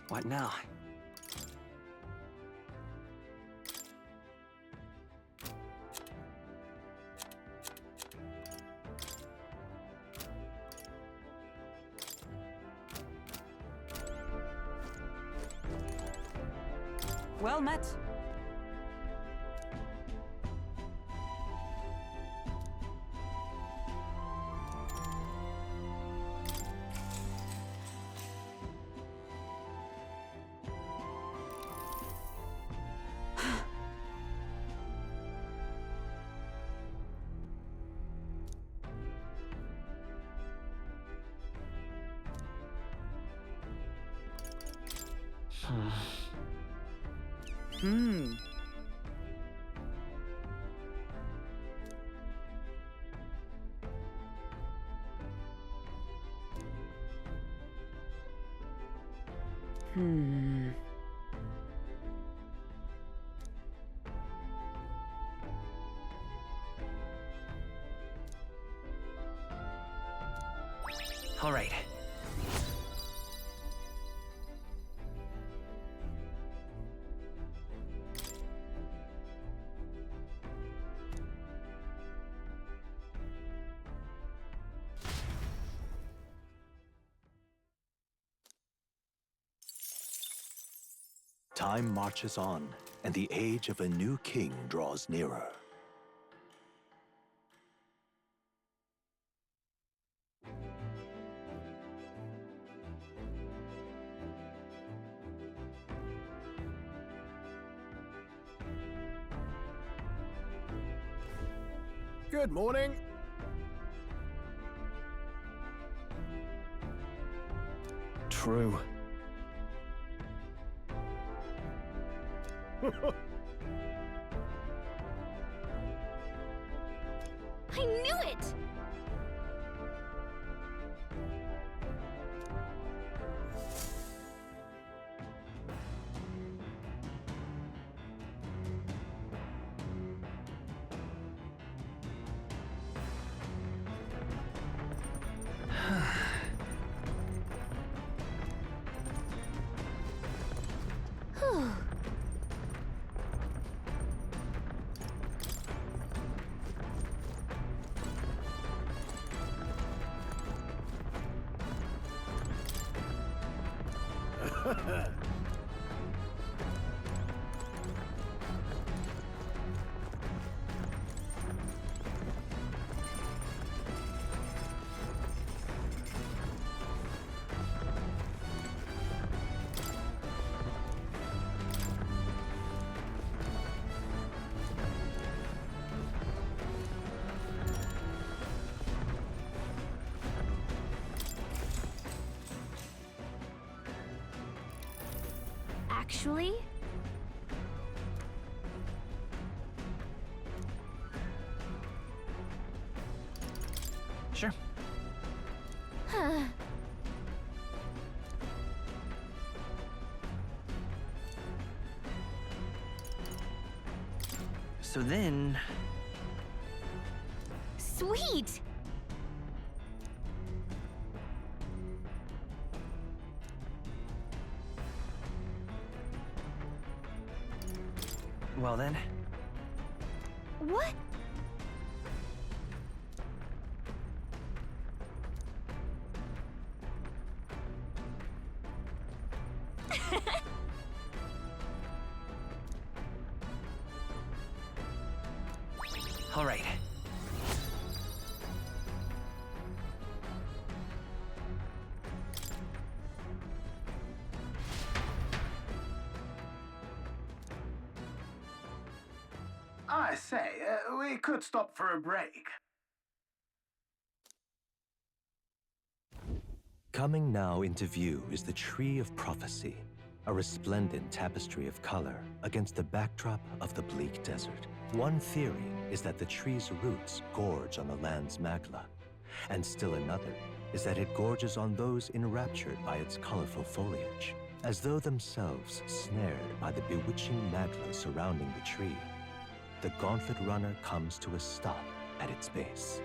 What now? Well met. Hmm. Hmm. All right. Time marches on, and the age of a new king draws nearer. Good morning. True. I knew it! Whew. Actually? Sure. Huh. So then... Sweet! Well then... What? All right. I say, we could stop for a break. Coming now into view is the Tree of Prophecy, a resplendent tapestry of color against the backdrop of the bleak desert. One theory is that the tree's roots gorge on the land's magla, and still another is that it gorges on those enraptured by its colorful foliage, as though themselves snared by the bewitching magla surrounding the tree. The gauntlet runner comes to a stop at its base.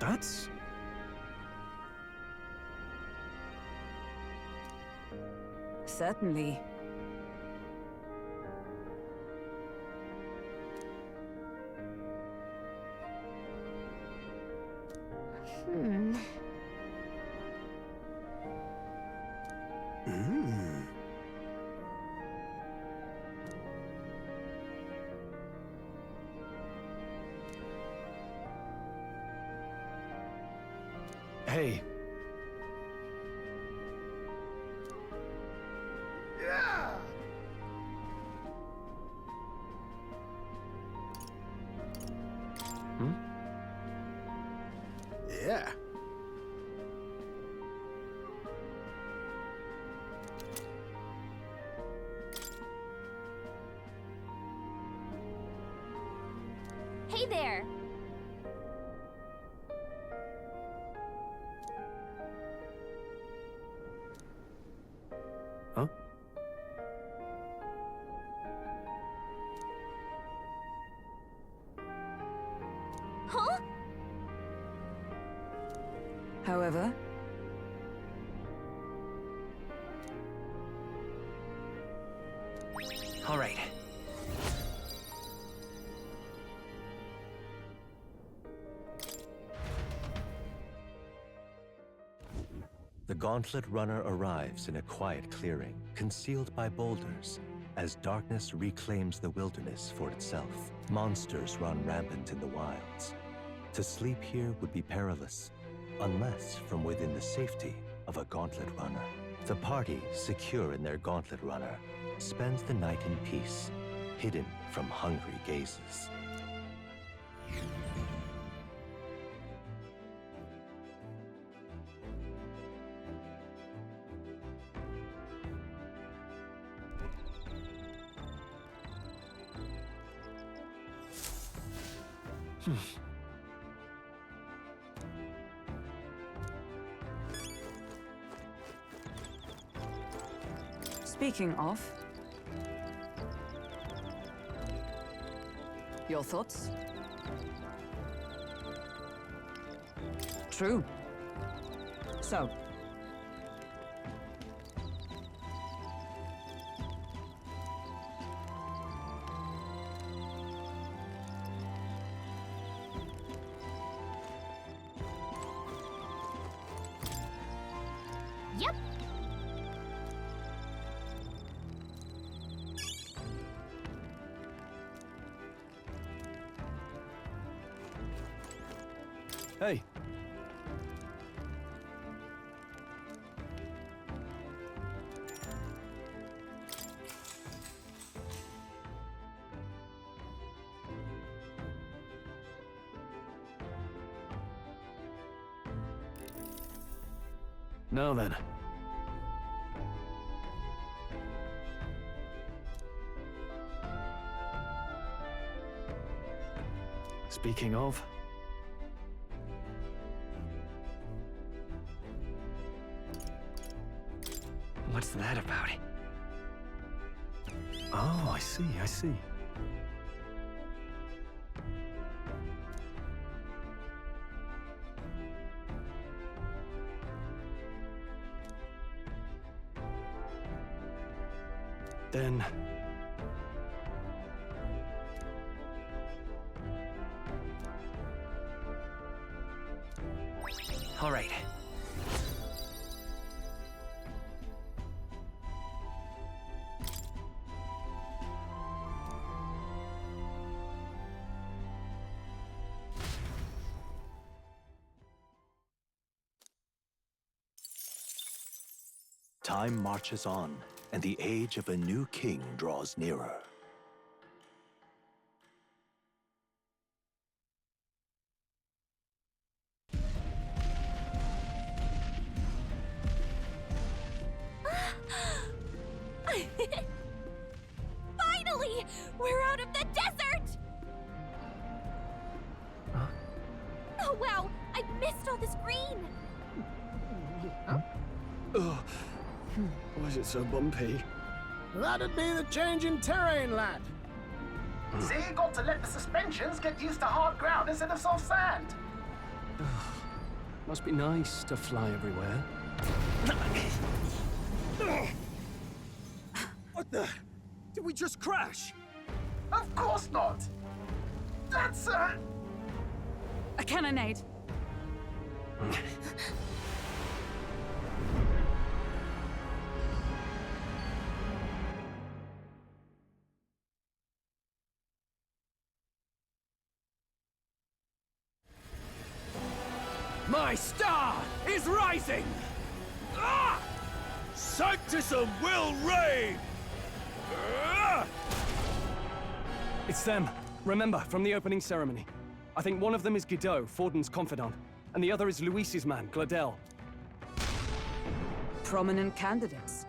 That's... Certainly. Hey. Yeah. Hey there! Huh? Huh? However, All right. The Gauntlet Runner arrives in a quiet clearing, concealed by boulders. As darkness reclaims the wilderness for itself, monsters run rampant in the wilds. To sleep here would be perilous, unless from within the safety of a Gauntlet Runner. The party, secure in their Gauntlet Runner, spends the night in peace, hidden from hungry gazes. speaking of... Your thoughts? True. So, Yep. Hey. Now then. Speaking of... What's that about? Oh, I see, I see. Then... All right. Time marches on, and the age of a new king draws nearer. Finally! We're out of the desert! Huh? Oh wow, I missed all this green! Ugh. Why is it so bumpy? That'd be the change in terrain, lad. See, you got to let the suspensions get used to hard ground instead of soft sand. Must be nice to fly everywhere. What the? Did we just crash? Of course not! That's, A cannonade. My star is rising! Ah! Sanctism will reign! Ah! It's them. Remember, from the opening ceremony. I think one of them is Guido, Forden's confidant, and the other is Luis's man, Gladel. Prominent candidates.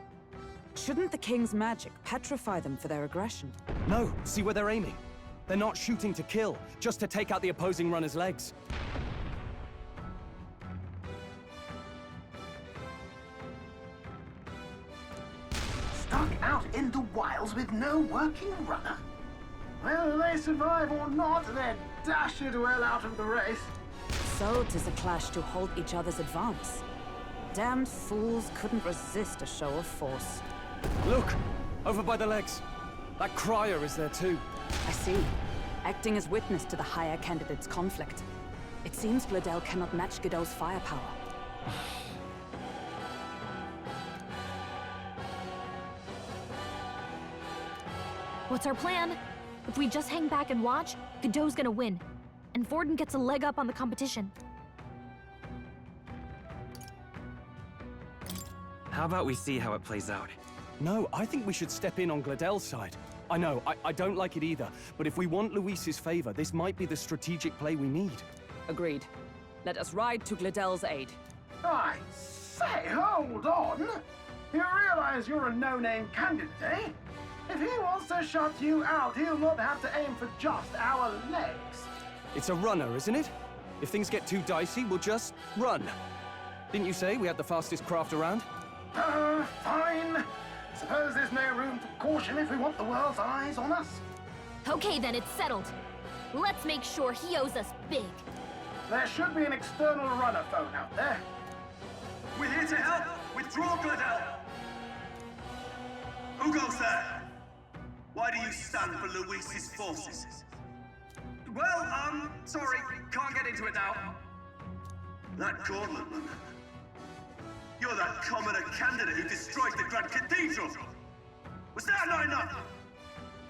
Shouldn't the king's magic petrify them for their aggression? No, see where they're aiming. They're not shooting to kill, just to take out the opposing runner's legs. stuck out in the wilds with no working runner. Whether they survive or not, they're dashed well out of the race. So 'tis a clash to halt each other's advance. Damned fools couldn't resist a show of force. Look! Over by the legs. That crier is there too. I see. Acting as witness to the higher candidate's conflict. It seems Gladel cannot match Guido's firepower. What's our plan? If we just hang back and watch, Godot's gonna win. And Forden gets a leg up on the competition. How about we see how it plays out? No, I think we should step in on Gladel's side. I know, I don't like it either, but if we want Luis's favor, this might be the strategic play we need. Agreed. Let us ride to Gladel's aid. I say, hold on! You realize you're a no-name candidate, eh? If he wants to shut you out, he'll not have to aim for just our legs. It's a runner, isn't it? If things get too dicey, we'll just run. Didn't you say we had the fastest craft around? Fine. Suppose there's no room for caution if we want the world's eyes on us. Okay, then it's settled. Let's make sure he owes us big. There should be an external runner phone out there. We're here to help! Withdraw, Gladel! Who goes there? Why do you stand for Luis's forces? Well, sorry, can't get into it now. That gauntlet man. You're that commoner candidate who destroyed the Grand Cathedral! Was that not enough?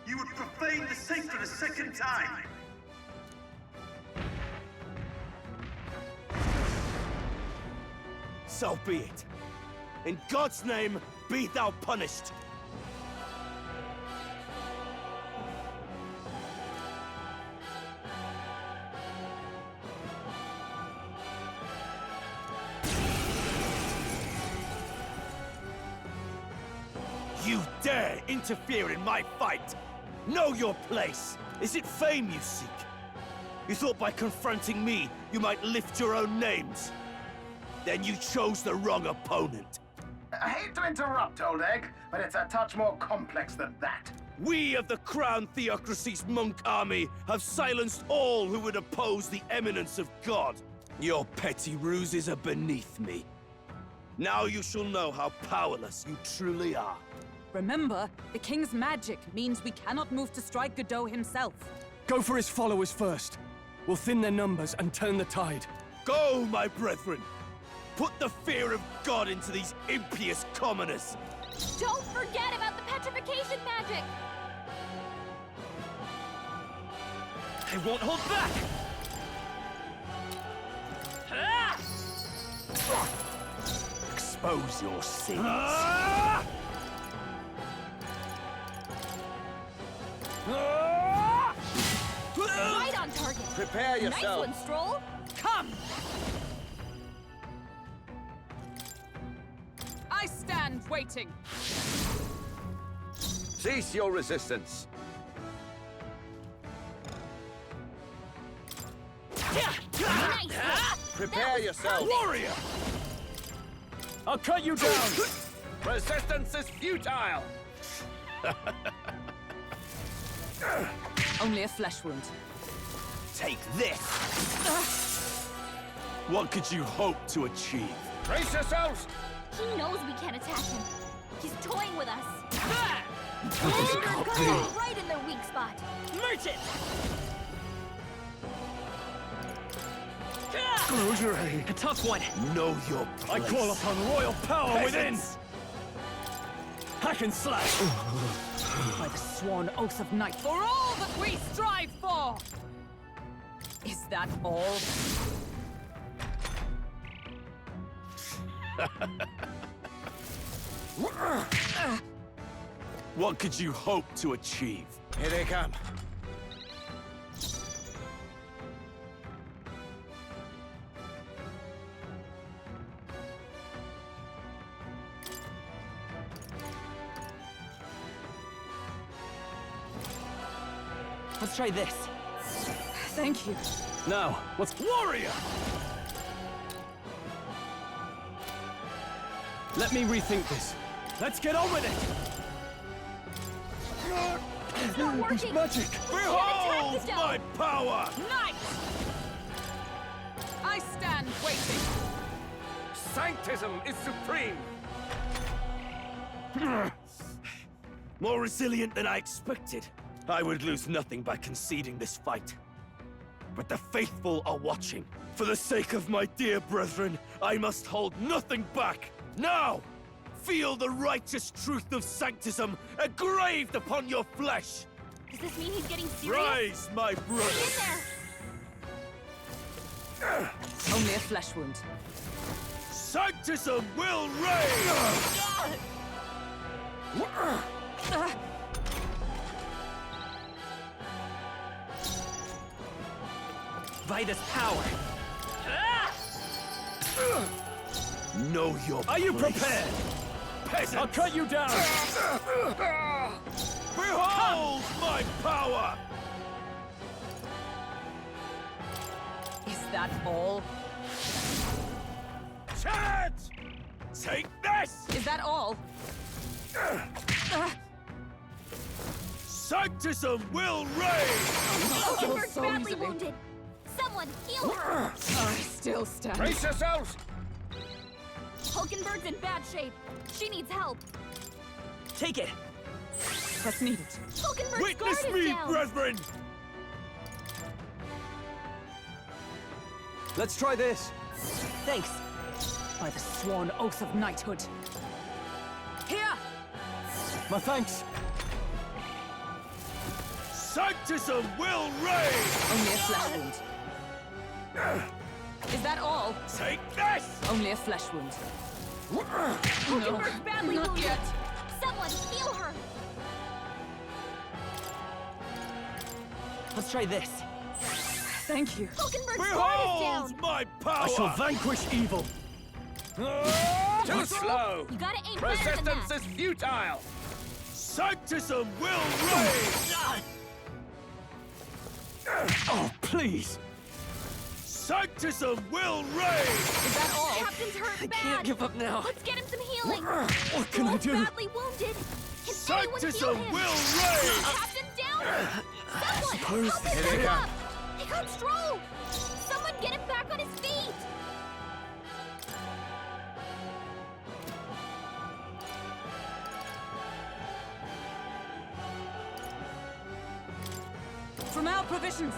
You would profane the sacred a second time! So be it. In God's name, be thou punished. You dare interfere in my fight! Know your place! Is it fame you seek? You thought by confronting me, you might lift your own names? Then you chose the wrong opponent. I hate to interrupt, old egg, but it's a touch more complex than that. We of the Crown Theocracy's monk army have silenced all who would oppose the eminence of God. Your petty ruses are beneath me. Now you shall know how powerless you truly are. Remember, the king's magic means we cannot move to strike Godot himself. Go for his followers first. We'll thin their numbers and turn the tide. Go, my brethren! Put the fear of God into these impious commoners! Don't forget about the petrification magic! They won't hold back! Expose your sins. Right on target! Prepare Nice one, Stroll! Come! I stand waiting. Cease your resistance. Nice! Prepare yourself. Warrior! I'll cut you down! Resistance is futile. Only a flesh wound. Take this. What could you hope to achieve? Brace yourselves! He knows we can't attack him. He's toying with us. Right in their weak spot. Merchant! Close your eyes. A tough one. Know your place. I call upon royal power within. Hack and slash. By the sworn oath of night, for all that we strive for! Is that all? What could you hope to achieve? Here they come. Let's try this. Thank you. Now, let's warrior! Let me rethink this. Let's get on with it! It's not working. Magic! Behold Attack the my power! Knight! I stand waiting. Sanctism is supreme! More resilient than I expected. I would lose nothing by conceding this fight. But the faithful are watching. For the sake of my dear brethren, I must hold nothing back. Now! Feel the righteous truth of sanctism engraved upon your flesh! Does this mean he's getting serious? Rise, my Get brothers! in there! Only a flesh wound. Sanctism will reign! By this power. Know your Are you place. prepared? Peasants! I'll cut you down! Behold my power! Is that all? Chad! Take this! Is that all? Sanctism will reign! Hulkenberg's so badly easily. wounded. Someone heal her! I still stand. Brace yourselves! Hulkenberg's in bad shape. She needs help. Take it! That's needed. Hulkenberg's Witness guard me, is down. brethren! Let's try this. Thanks. By the sworn oath of knighthood. Here! My thanks. Sanctism will reign! Only a flesh wound. Is that all? Take this! Only a flesh wound. Hulkenberg's badly not wounded. yet. Someone heal her. Let's try this. Thank you. Hulkenberg's guard is Behold down. my power! I shall vanquish evil. Too slow! You gotta aim better than Resistance that. is futile! Sanctism will reign! Oh, please! Sanctism will reign! Is that all? Captain's hurt bad. Can't give up now. Let's get him some healing. What can I Wolf's do? badly wounded. Can anyone heal Sanctism him? will reign! Captain's down. Someone suppose help him Here they back come. up. He got stroke. Someone get him back on his feet. From our provisions.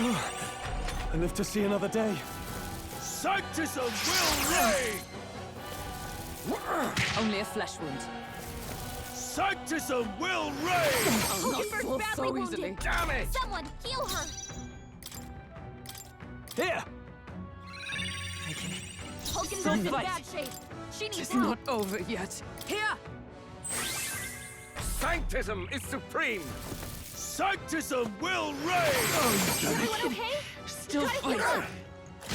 I live to see another day. Sanctism will reign! Only a flesh wound. Sanctism will reign! Hulkenberg's fall badly so wounded. easily. Damn it! Someone heal her. Here! Hulkenberg's in Sunlight. bad shape. She needs It's help. not over yet. Here! Sanctism is supreme! Sanctism will reign! Is everyone okay? Still You gotta heal fighting. her.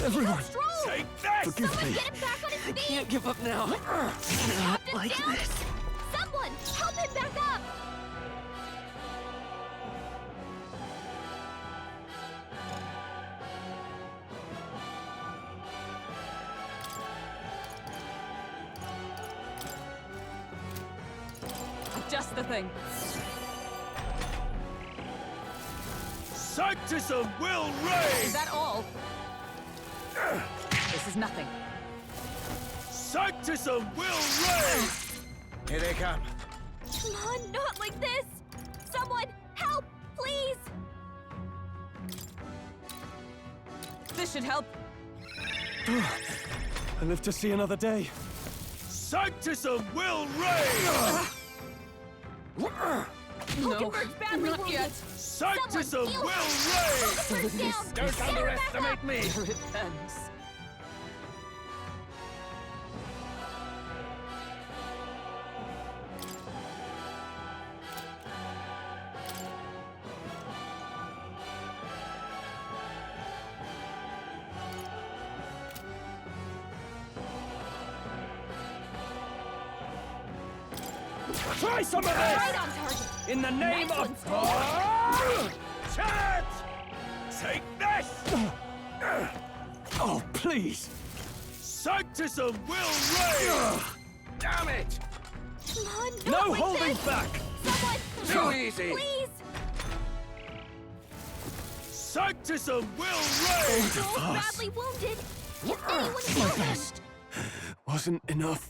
Everyone, He got stroke. Take this! forgive Someone me. get him back on his feet. Can't give up now. Not Captain's like down. this. Someone help him back up. Just the thing. Sanctism will reign! Is that all? This is nothing. Sanctism will reign! Here they come. Come on, not like this! Someone, help, please! This should help. I live to see another day. Sanctism will reign! No, badly not wounded. yet. Sanctism heal will her. reign! Focus down! Don't underestimate me. Repents. Try some of this! Right on target! In the name Nice of... one, Chance! Take this! Oh, please! Sanctism will reign! Damn it! Come on, not No like holding this. back! Someone, Too easy. please! Sanctism will reign! Joel's badly wounded. If anyone can My help him. best wasn't enough.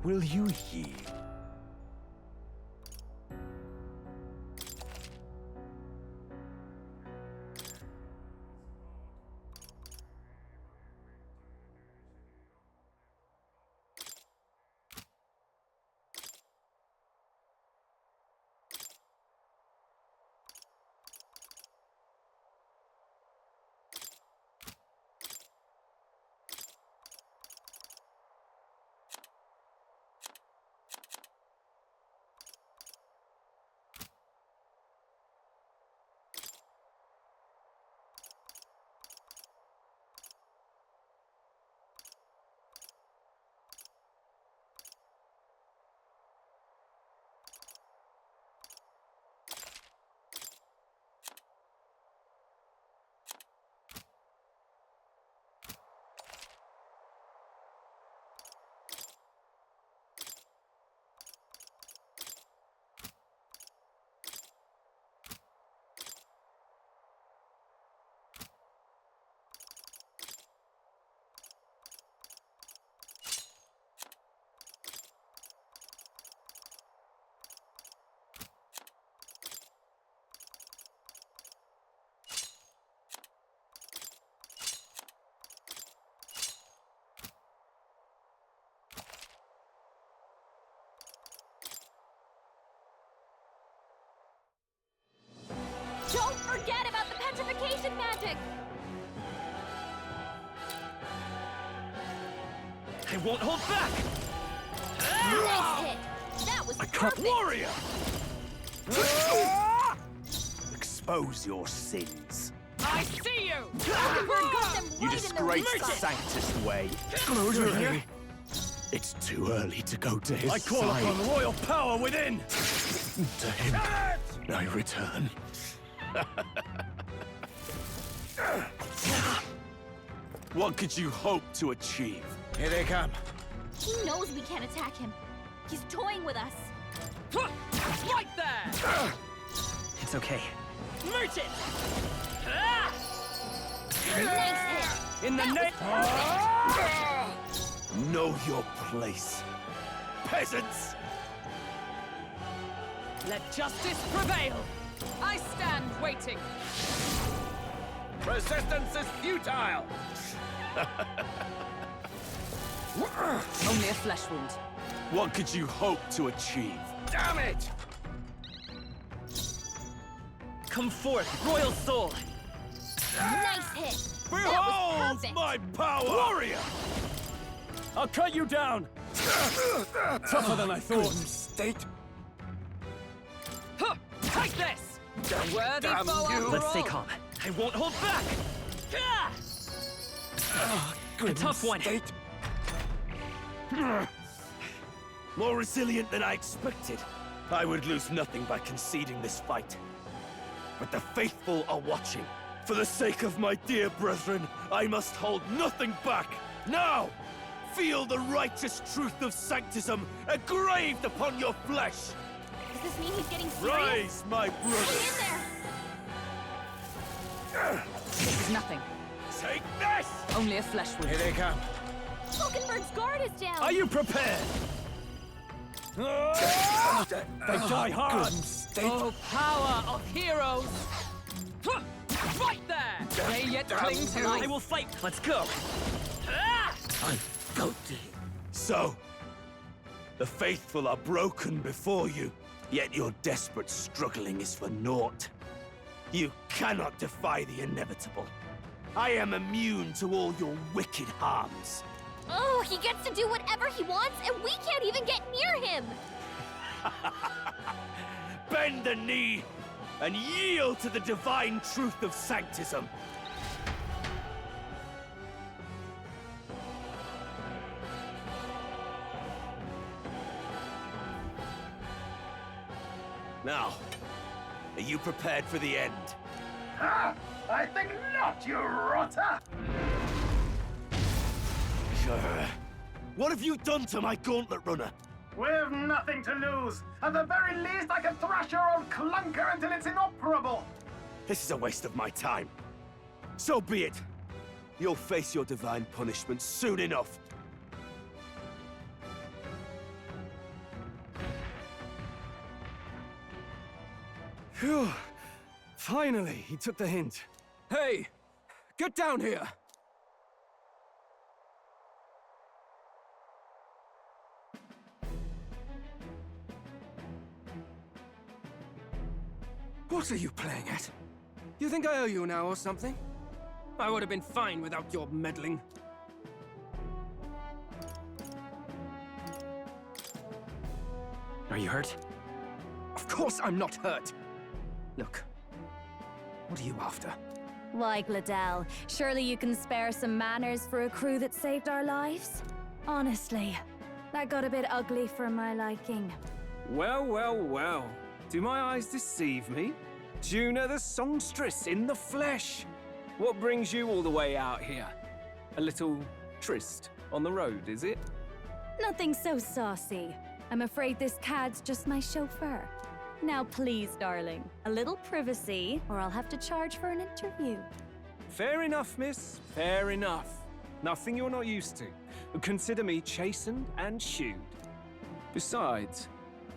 Will you yield? Don't forget about the petrification magic! I won't hold back! Nice hit! That was I can't... perfect! Warrior! Expose your sins. I see you! Got them You right disgrace in the the Sanctist way. Here. It's too early to go to his I call side. upon royal power within! To him, I return. What could you hope to achieve? Here they come. He knows we can't attack him. He's toying with us. Right there! It's okay. Merchant! Nice hit! In the name... Know your place. Peasants! Let justice prevail! I stand waiting. Resistance is futile. Only a flesh wound. What could you hope to achieve? Damn it! Come forth, royal soul! Nice hit! Behold perfect. my power! Warrior! I'll cut you down! Tougher than I thought. State. Huh, take this! A worthy Damn foe you. after Let's stay all. calm. I won't hold back! A tough one. More resilient than I expected. I would lose nothing by conceding this fight. But the faithful are watching. For the sake of my dear brethren, I must hold nothing back. Now, feel the righteous truth of Sanctism engraved upon your flesh. Does this mean he's getting serious? Rise, my Hang brother! in there! This is nothing. Take this! Only a flesh wound. Here they come. Vulcanberg's guard is down! Are you prepared? They die hard! Oh, power of heroes! Right there! They yet cling to I life. will fight. Let's go. So, the faithful are broken before you, yet your desperate struggling is for naught. You cannot defy the inevitable. I am immune to all your wicked harms. Oh, he gets to do whatever he wants, and we can't even get near him! Bend the knee and yield to the divine truth of sanctism. Now, are you prepared for the end? Ah, I think not, you rotter! What have you done to my gauntlet runner? We've nothing to lose. At the very least, I can thrash your old clunker until it's inoperable. This is a waste of my time. So be it. You'll face your divine punishment soon enough. Phew. Finally, he took the hint. Hey, get down here! What are you playing at? You think I owe you now or something? I would have been fine without your meddling. Are you hurt? Of course I'm not hurt. Look, what are you after? Why, Gladell, surely you can spare some manners for a crew that saved our lives? Honestly, that got a bit ugly for my liking. Well, well, well. Do my eyes deceive me? Juna the songstress in the flesh. What brings you all the way out here? A little tryst on the road, is it? Nothing so saucy. I'm afraid this cad's just my chauffeur. Now please, darling, a little privacy, or I'll have to charge for an interview. Fair enough, miss. Fair enough. Nothing you're not used to. Consider me chastened and shooed. Besides,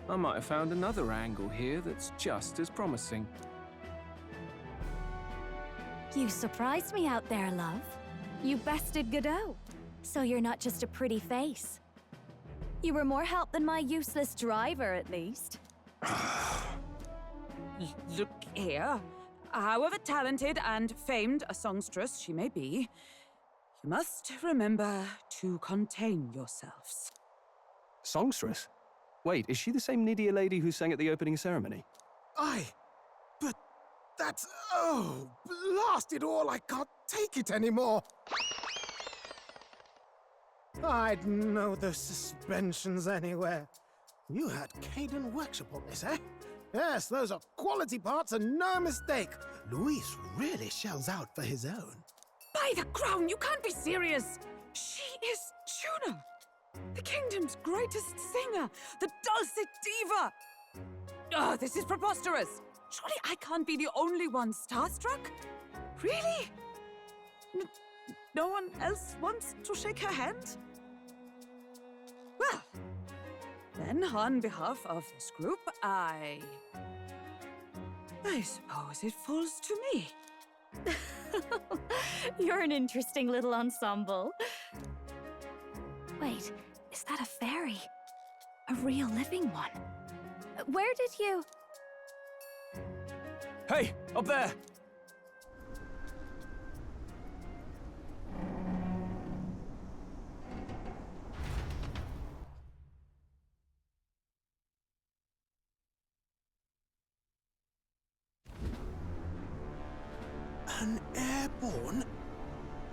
I might have found another angle here that's just as promising. You surprised me out there, love. You bested Godot. So you're not just a pretty face. You were more help than my useless driver, at least. Look here. However talented and famed a songstress she may be, you must remember to contain yourselves. Songstress? Wait, is she the same Nydia lady who sang at the opening ceremony? Aye, but that's... oh, blast it all, I can't take it anymore. I'd know those suspensions anywhere. You had Caden workshop on this, eh? Yes, those are quality parts and no mistake. Luis really shells out for his own. By the crown, you can't be serious! She is Juna, the kingdom's greatest singer, the dulcet diva! Oh, this is preposterous! Surely I can't be the only one starstruck? Really? No one else wants to shake her hand? Well, then on behalf of this group, I suppose it falls to me. You're an interesting little ensemble. Wait, is that a fairy? A real living one? Where did you... Hey, up there! An airborne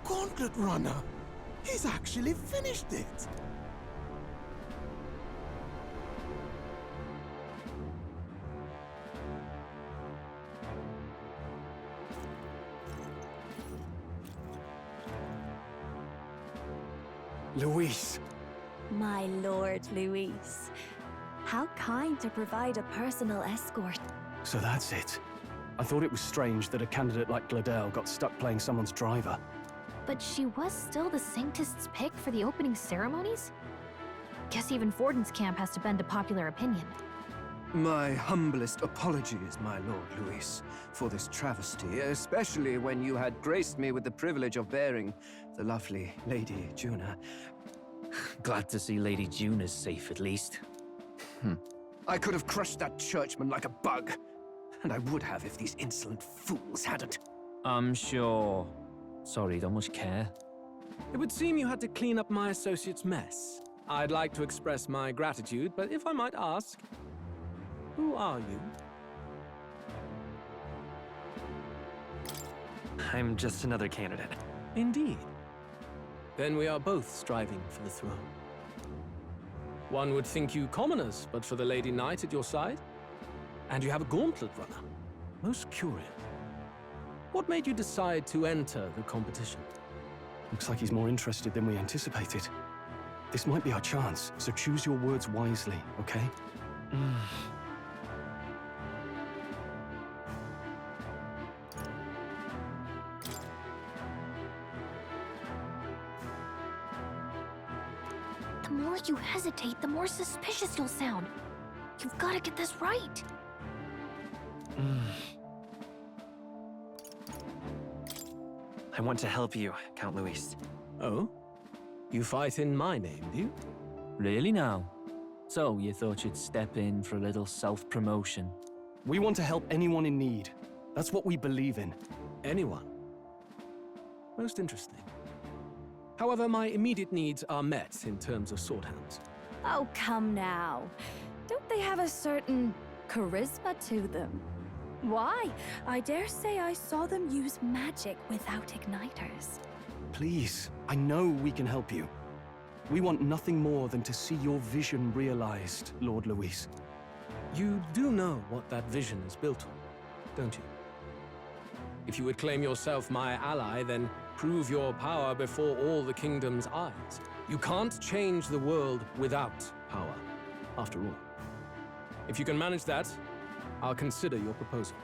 gauntlet runner. He's actually finished it. Luis. My lord, Luis. How kind to provide a personal escort. So that's it. I thought it was strange that a candidate like Gladel got stuck playing someone's driver. But she was still the Sanctist's pick for the opening ceremonies? Guess even Forden's camp has to bend to popular opinion. My humblest apologies, my Lord Luis, for this travesty, especially when you had graced me with the privilege of bearing the lovely Lady Juna. Glad to see Lady Juna's safe, at least. I could have crushed that churchman like a bug, and I would have if these insolent fools hadn't. I'm sure. Sorry, don't much care. It would seem you had to clean up my associate's mess. I'd like to express my gratitude, but if I might ask, who are you? I'm just another candidate. Indeed. Then we are both striving for the throne. One would think you commoners, but for the Lady Knight at your side. And you have a gauntlet runner. Most curious. What made you decide to enter the competition? Looks like he's more interested than we anticipated. This might be our chance, so choose your words wisely, okay? The more you hesitate, the more suspicious you'll sound. You've got to get this right. I want to help you, Count Luis. Oh? You fight in my name, do you? Really now? So, you thought you'd step in for a little self-promotion? We want to help anyone in need. That's what we believe in. Anyone? Most interesting. However, my immediate needs are met in terms of sword hands. Oh, come now. Don't they have a certain charisma to them? Why? I dare say I saw them use magic without igniters. Please, I know we can help you. We want nothing more than to see your vision realized, Lord Luis. You do know what that vision is built on, don't you? If you would claim yourself my ally, then prove your power before all the kingdom's eyes. You can't change the world without power, after all. If you can manage that, I'll consider your proposal.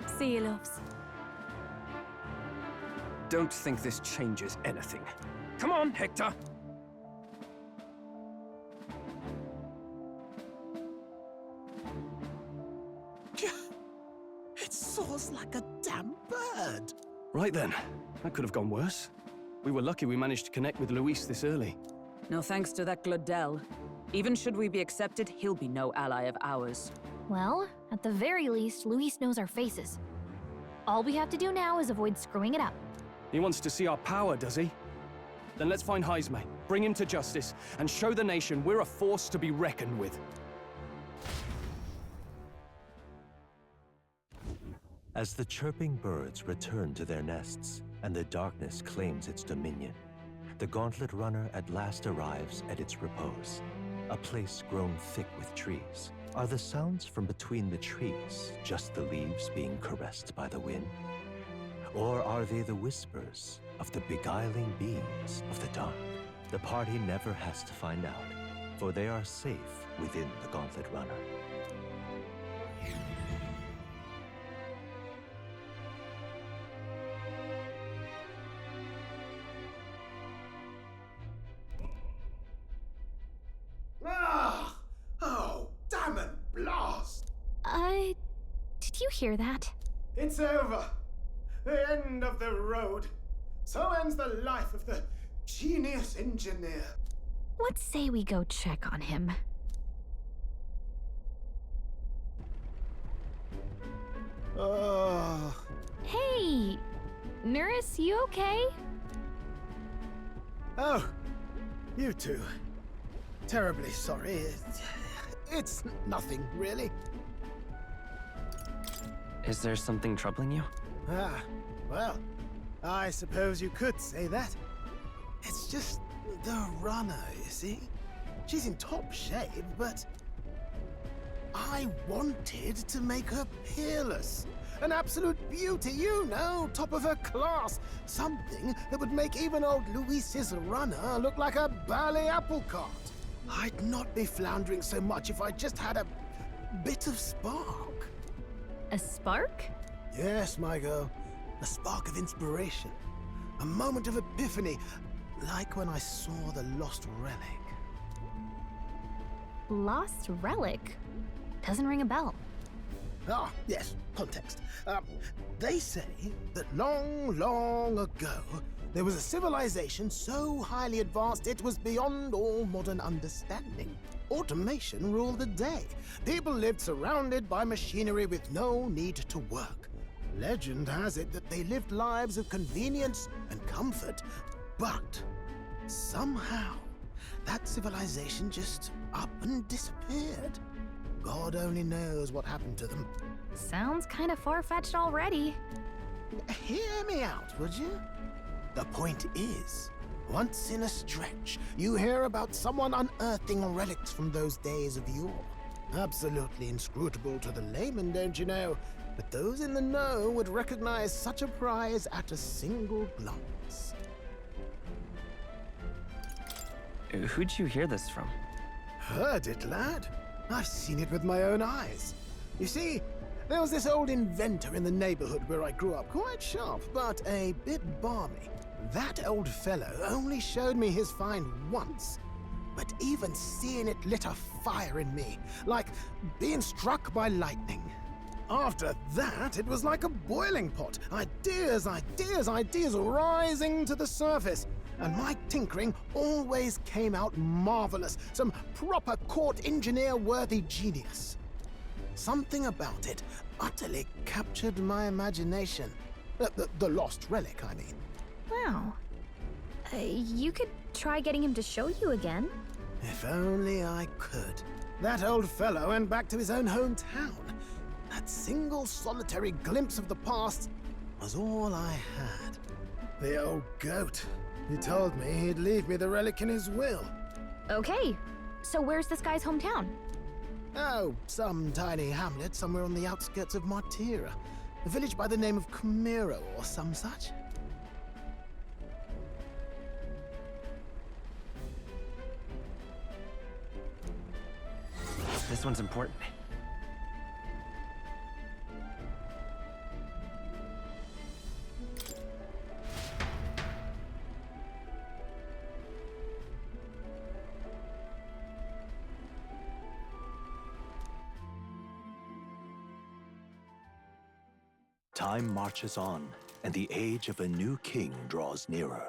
See you, loves. Don't think this changes anything. Come on, Hector! It soars like a damn bird. Right then, that could have gone worse. We were lucky we managed to connect with Luis this early. No thanks to that Gladel. Even should we be accepted, he'll be no ally of ours. Well, at the very least, Luis knows our faces. All we have to do now is avoid screwing it up. He wants to see our power, does he? Then let's find Heisme, bring him to justice, and show the nation we're a force to be reckoned with. As the chirping birds return to their nests and the darkness claims its dominion, the gauntlet runner at last arrives at its repose, a place grown thick with trees. Are the sounds from between the trees just the leaves being caressed by the wind? Or are they the whispers of the beguiling beings of the dark? The party never has to find out, for they are safe within the gauntlet runner. Oh, damn and blast! Did you hear that? It's over. The end of the road. So ends the life of the genius engineer. Let's say we go check on him. Oh. Hey! Nurse, you okay? Oh, you two. Terribly sorry. It's nothing, really. Is there something troubling you? Ah, well, I suppose you could say that. It's just the runner, you see? She's in top shape, but I wanted to make her peerless. An absolute beauty, you know, top of her class. Something that would make even old Luis's runner look like a ballet apple cart. I'd not be floundering so much if I just had a bit of spark. A spark? Yes, my girl. A spark of inspiration. A moment of epiphany, like when I saw the lost relic. Lost relic? Doesn't ring a bell. Ah, yes, context. They say that long, long ago, there was a civilization so highly advanced it was beyond all modern understanding. Automation ruled the day. People lived surrounded by machinery with no need to work. Legend has it that they lived lives of convenience and comfort, but somehow that civilization just up and disappeared. God only knows what happened to them. Sounds kind of far-fetched already. Hear me out, would you? The point is, once in a stretch, you hear about someone unearthing relics from those days of yore. Absolutely inscrutable to the layman, don't you know? But those in the know would recognize such a prize at a single glance. Who'd you hear this from? Heard it, lad. I've seen it with my own eyes. You see, there was this old inventor in the neighborhood where I grew up, quite sharp, but a bit balmy. That old fellow only showed me his find once, but even seeing it lit a fire in me, like being struck by lightning. After that, it was like a boiling pot. Ideas, ideas, ideas rising to the surface. And my tinkering always came out marvelous, some proper court engineer-worthy genius. Something about it utterly captured my imagination. The lost relic, I mean. Wow. You could try getting him to show you again. If only I could. That old fellow went back to his own hometown. That single solitary glimpse of the past was all I had. The old goat. He told me he'd leave me the relic in his will. Okay, so where's this guy's hometown? Oh, some tiny hamlet somewhere on the outskirts of Martira. A village by the name of Camiro or some such. This one's important. Time marches on, and the age of a new king draws nearer.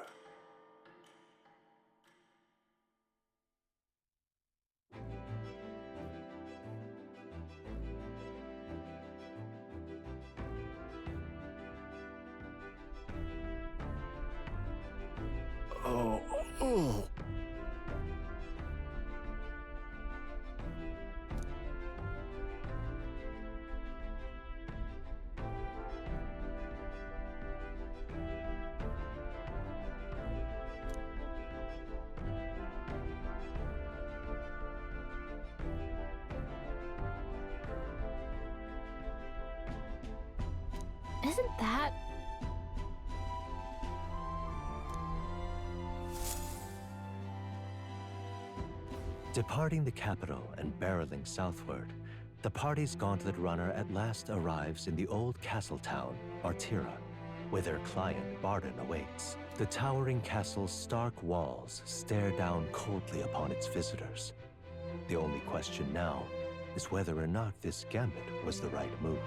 Oh. Isn't that... Departing the capital and barreling southward, the party's gauntlet runner at last arrives in the old castle town, Martira, where their client, Barden, awaits. The towering castle's stark walls stare down coldly upon its visitors. The only question now is whether or not this gambit was the right move.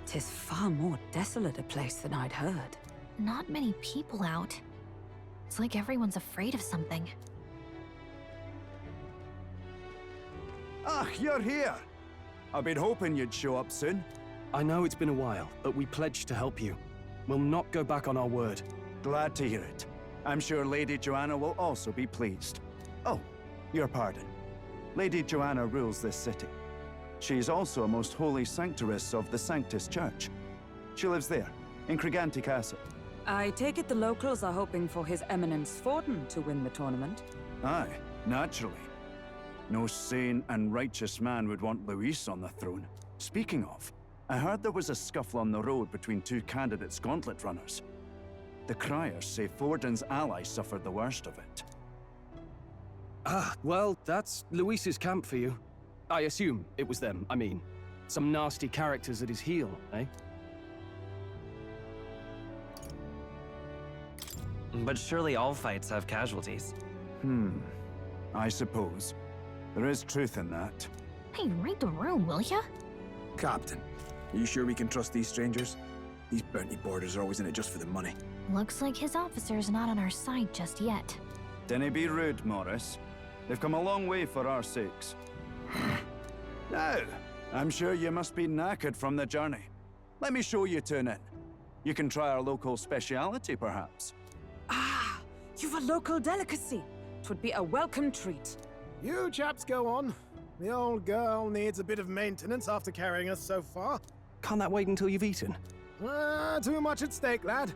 Tis far more desolate a place than I'd heard. Not many people out. It's like everyone's afraid of something. Ah, you're here! I've been hoping you'd show up soon. I know it's been a while, but we pledged to help you. We'll not go back on our word. Glad to hear it. I'm sure Lady Joanna will also be pleased. Oh, your pardon. Lady Joanna rules this city. She is also a most holy sanctuaress of the Sanctus Church. She lives there, in Criganti Castle. I take it the locals are hoping for His Eminence Forden to win the tournament? Aye, naturally. No sane and righteous man would want Luis on the throne. Speaking of, I heard there was a scuffle on the road between two candidates gauntlet runners. The criers say Forden's ally suffered the worst of it. Ah, well, that's Luis's camp for you. I assume it was them, I mean. Some nasty characters at his heel, eh? But surely all fights have casualties. I suppose. There is truth in that. Hey, read the room, will ya? Captain, are you sure we can trust these strangers? These bounty boarders are always in it just for the money. Looks like his officer's not on our side just yet. Dinna be rude, Morris. They've come a long way for our sakes. Now, I'm sure you must be knackered from the journey. Let me show you to an inn. You can try our local speciality, perhaps. Ah, you've a local delicacy. 'Twould be a welcome treat. You chaps go on. The old girl needs a bit of maintenance after carrying us so far. Can't that wait until you've eaten? Too much at stake, lad.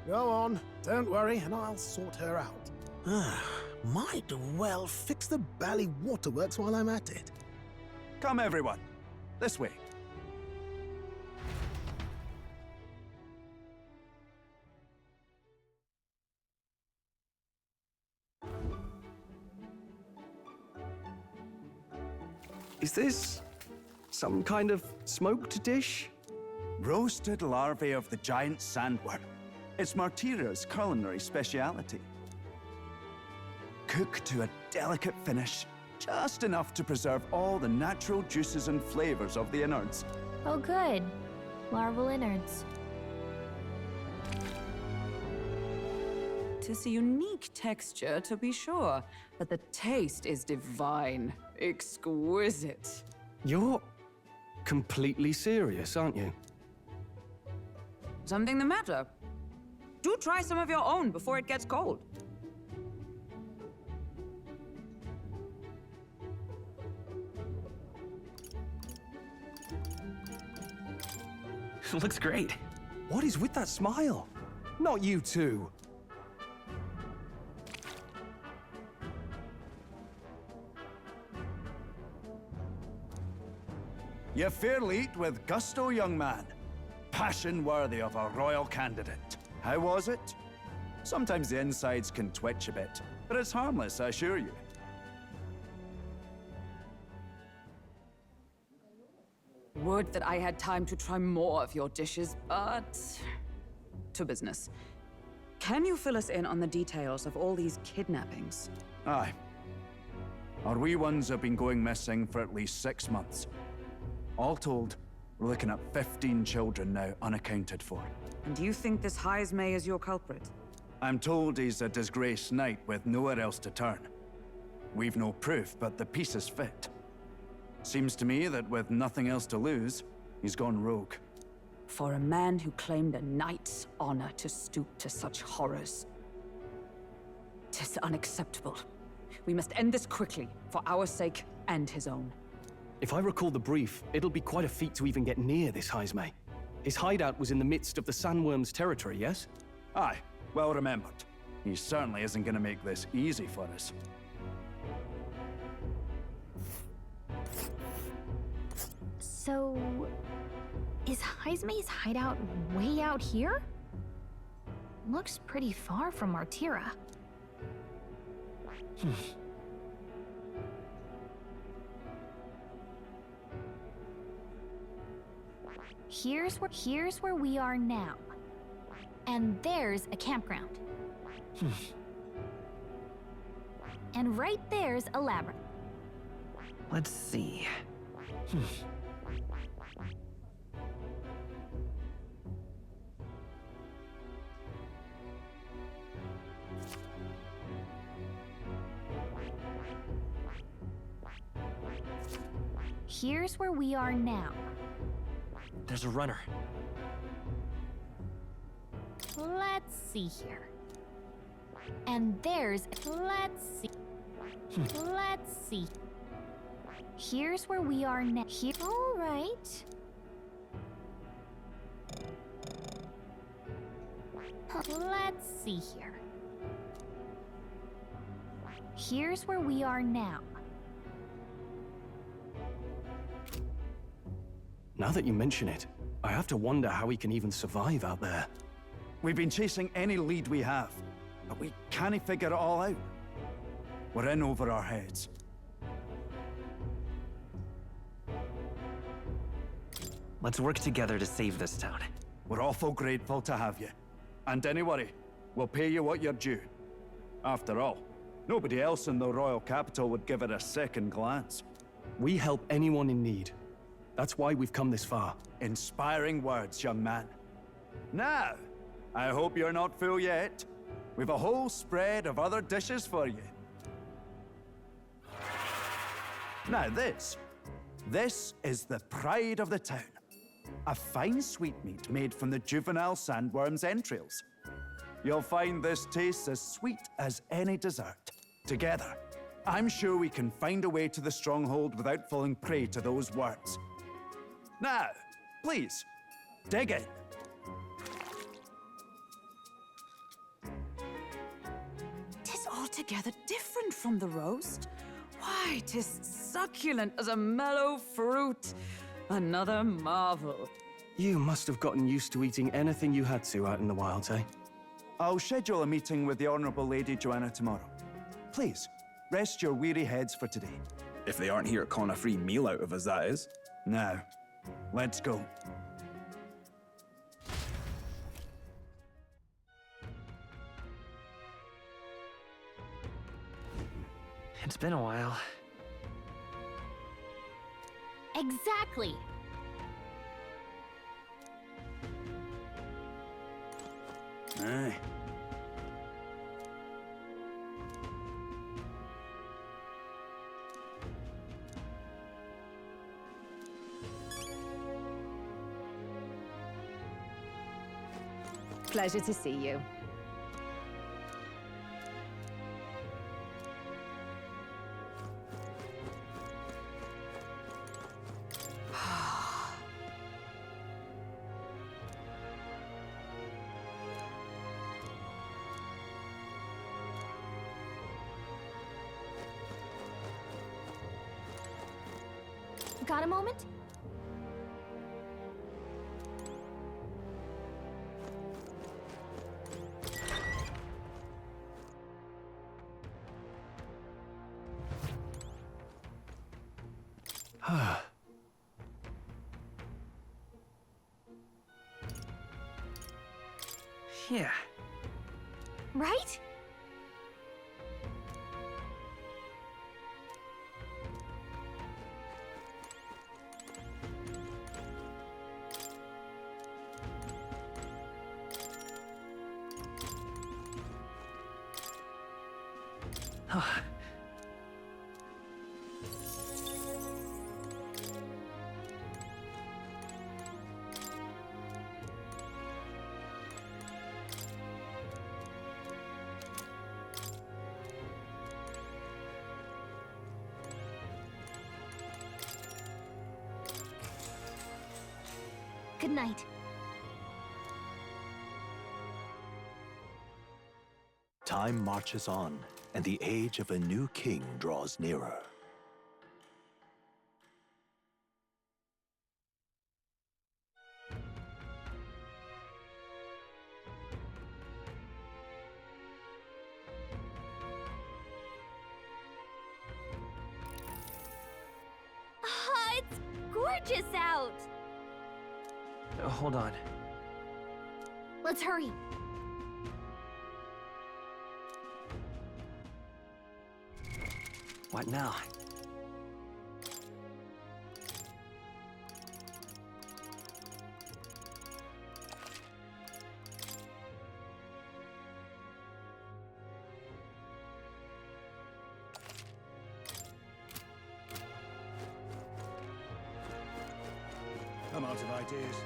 Go on, don't worry, and I'll sort her out. Might well fix the Bally waterworks while I'm at it. Come, everyone. This way. Is this some kind of smoked dish? Roasted larvae of the giant sandworm. It's Martira's culinary speciality. Cooked to a delicate finish, just enough to preserve all the natural juices and flavors of the innards. Oh good. Larval innards. Tis a unique texture, to be sure, but the taste is divine. Exquisite. You're completely serious, aren't you? Something the matter? Do try some of your own before it gets cold. Looks great. What is with that smile? Not you two. You fairly eat with gusto, young man. Passion worthy of a royal candidate. How was it? Sometimes the insides can twitch a bit, but it's harmless, I assure you. Would that I had time to try more of your dishes, but... to business. Can you fill us in on the details of all these kidnappings? Aye. Our wee ones have been going missing for at least 6 months. All told, we're looking at 15 children now unaccounted for. And do you think this Heismay is your culprit? I'm told he's a disgraced knight with nowhere else to turn. We've no proof, but the pieces fit. Seems to me that with nothing else to lose, he's gone rogue. For a man who claimed a knight's honor to stoop to such horrors. 'Tis unacceptable. We must end this quickly, for our sake and his own. If I recall the brief, it'll be quite a feat to even get near this Heismay. His hideout was in the midst of the Sandworm's territory, yes? Aye, well remembered. He certainly isn't going to make this easy for us. So... is Heismay's hideout way out here? Looks pretty far from Martira. Here's where we are now. And there's a campground. And right there's a labyrinth. Let's see. Here's where we are now. There's a runner. Let's see here. And there's... let's see. Let's see. Here's where we are now. Here. All right. Let's see here. Here's where we are now. Now that you mention it, I have to wonder how we can even survive out there. We've been chasing any lead we have, but we can't figure it all out. We're in over our heads. Let's work together to save this town. We're awful grateful to have you. And don't worry, we'll pay you what you're due. After all, nobody else in the royal capital would give it a second glance. We help anyone in need. That's why we've come this far. Inspiring words, young man. Now, I hope you're not full yet. We've a whole spread of other dishes for you. Now this is the pride of the town. A fine sweetmeat made from the juvenile sandworm's entrails. You'll find this tastes as sweet as any dessert. Together, I'm sure we can find a way to the stronghold without falling prey to those worms. Now, please, dig in. Tis altogether different from the roast. Why, 'tis succulent as a mellow fruit. Another marvel. You must have gotten used to eating anything you had to out in the wilds, eh? I'll schedule a meeting with the Honorable Lady Joanna tomorrow. Please, rest your weary heads for today. If they aren't here to con a free meal out of us, that is. Now, let's go. It's been a while. Exactly. Aye. Pleasure to see you. Got a moment? Yeah. Right? Good night. Time marches on, and the age of a new king draws nearer. Ah, it's gorgeous out! Hold on. Let's hurry. What now? I'm out of ideas.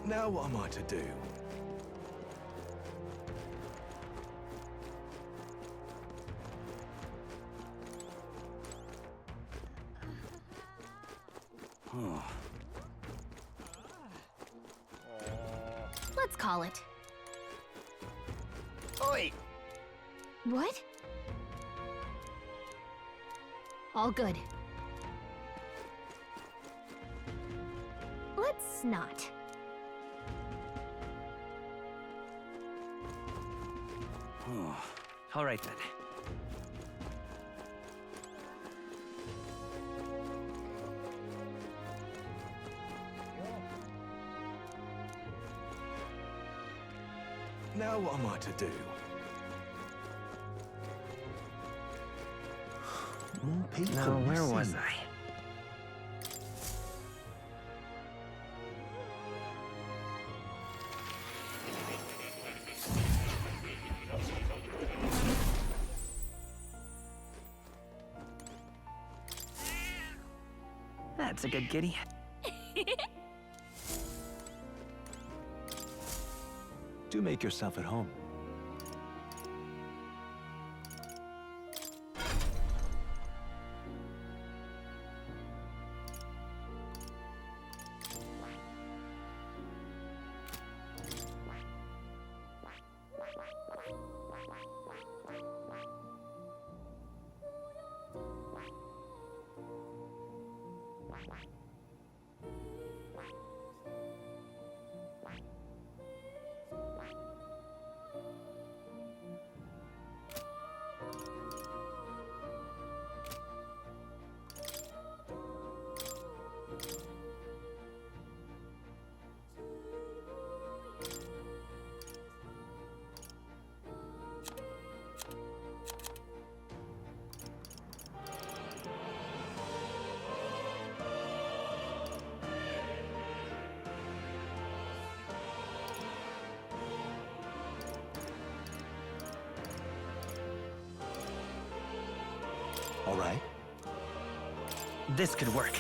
Now what am I to do? Let's call it. Oi! What? All good. Let's not. All right then. Now what am I to do? More people. Now, where was missing. I? That's a good kitty. Do make yourself at home. All right. This could work.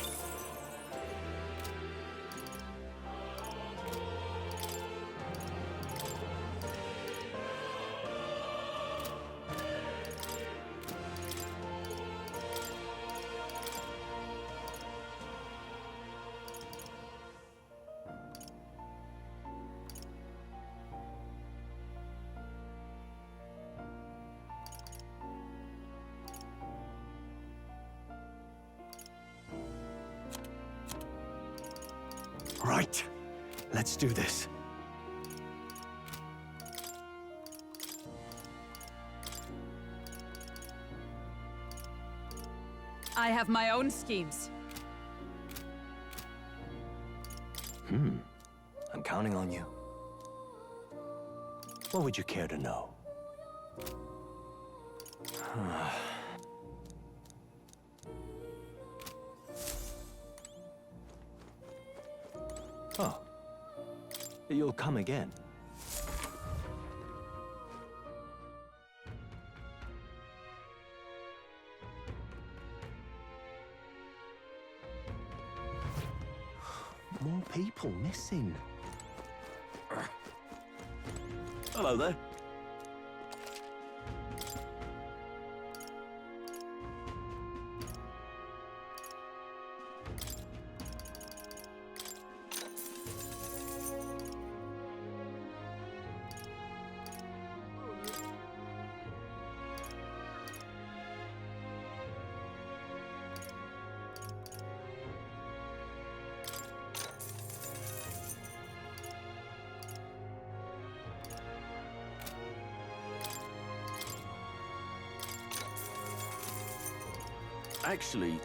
Right. Let's do this. I have my own schemes. I'm counting on you. What would you care to know? Oh. You'll come again. More people missing. Hello there. Actually...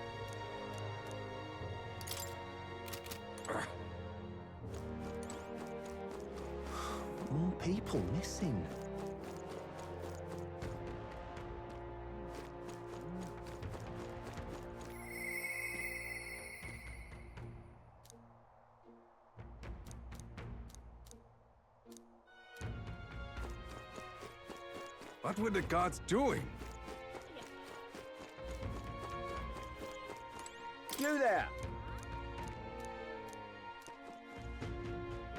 More people missing. What were the gods doing? You there!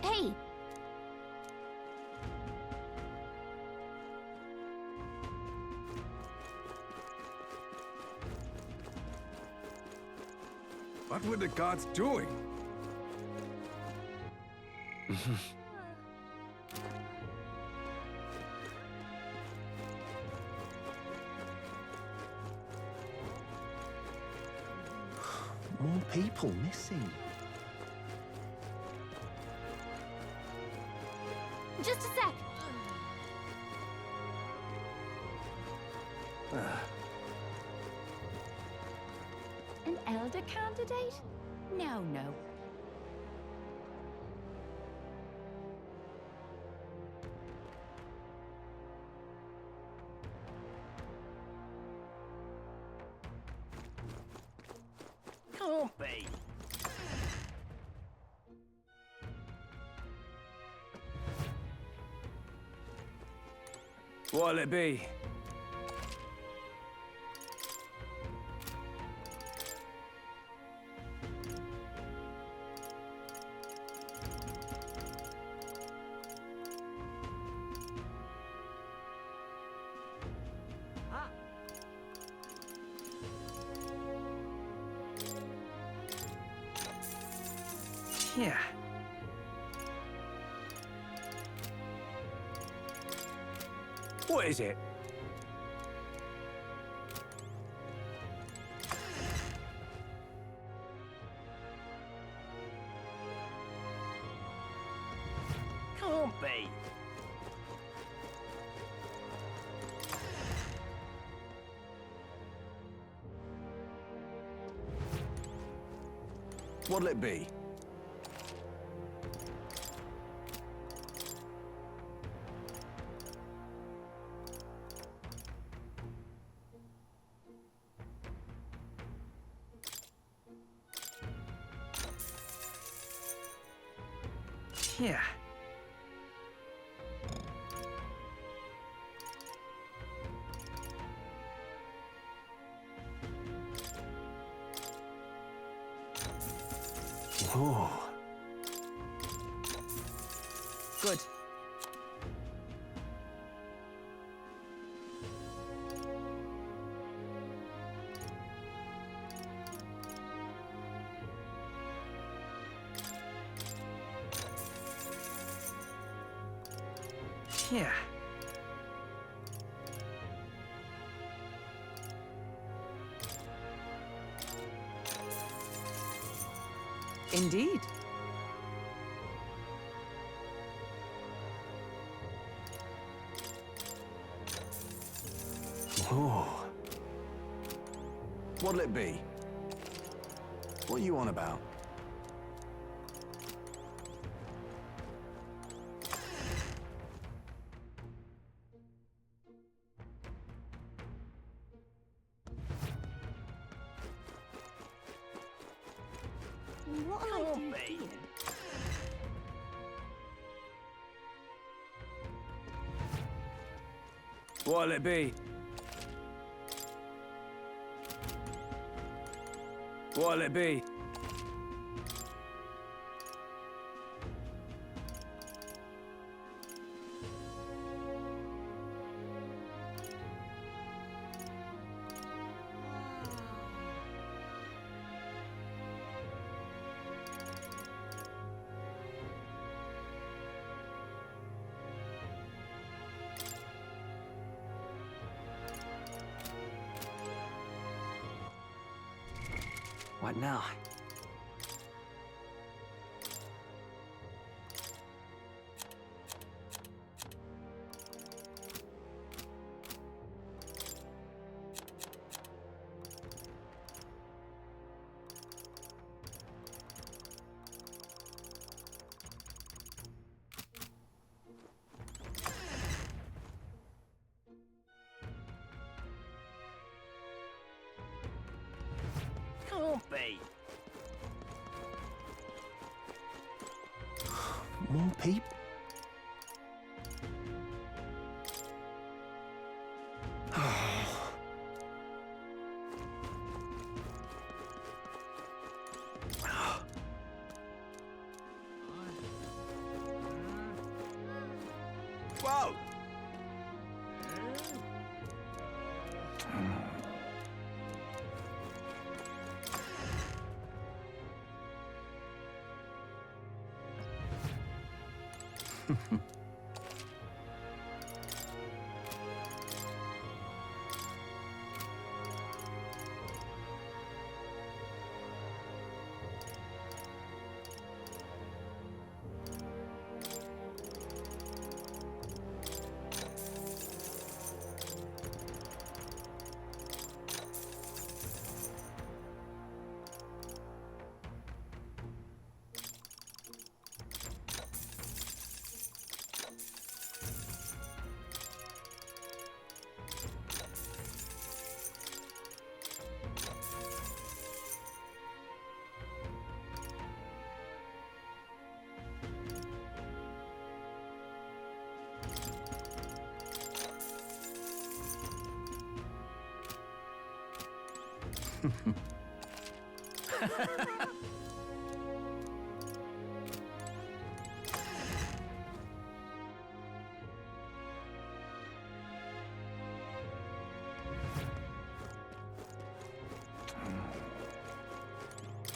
Hey! What were the gods doing? More people missing. Just a sec! An elder candidate? No. Can't be. What'll it be? Yeah. What is it? Can't be. What'll it be? Yeah. Oh. Good. Yeah. Indeed. Oh. What'll it be? What are you on about? What'll I do here? What'll it be? What'll it be? What now? Can't be. More people?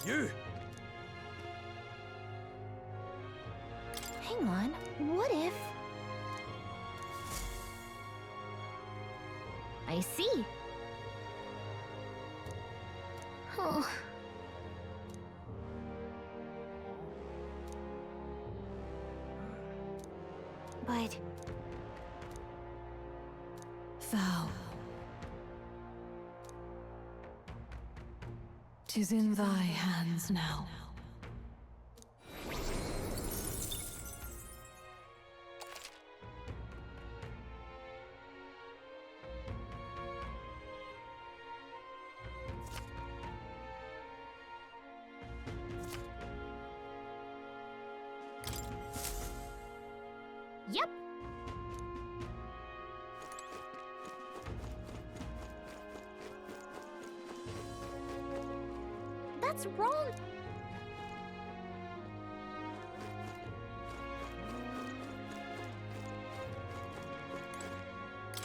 You! Hang on, what if... I see. Oh. But... Thou. 'Tis in thy hands now. Yep. That's wrong.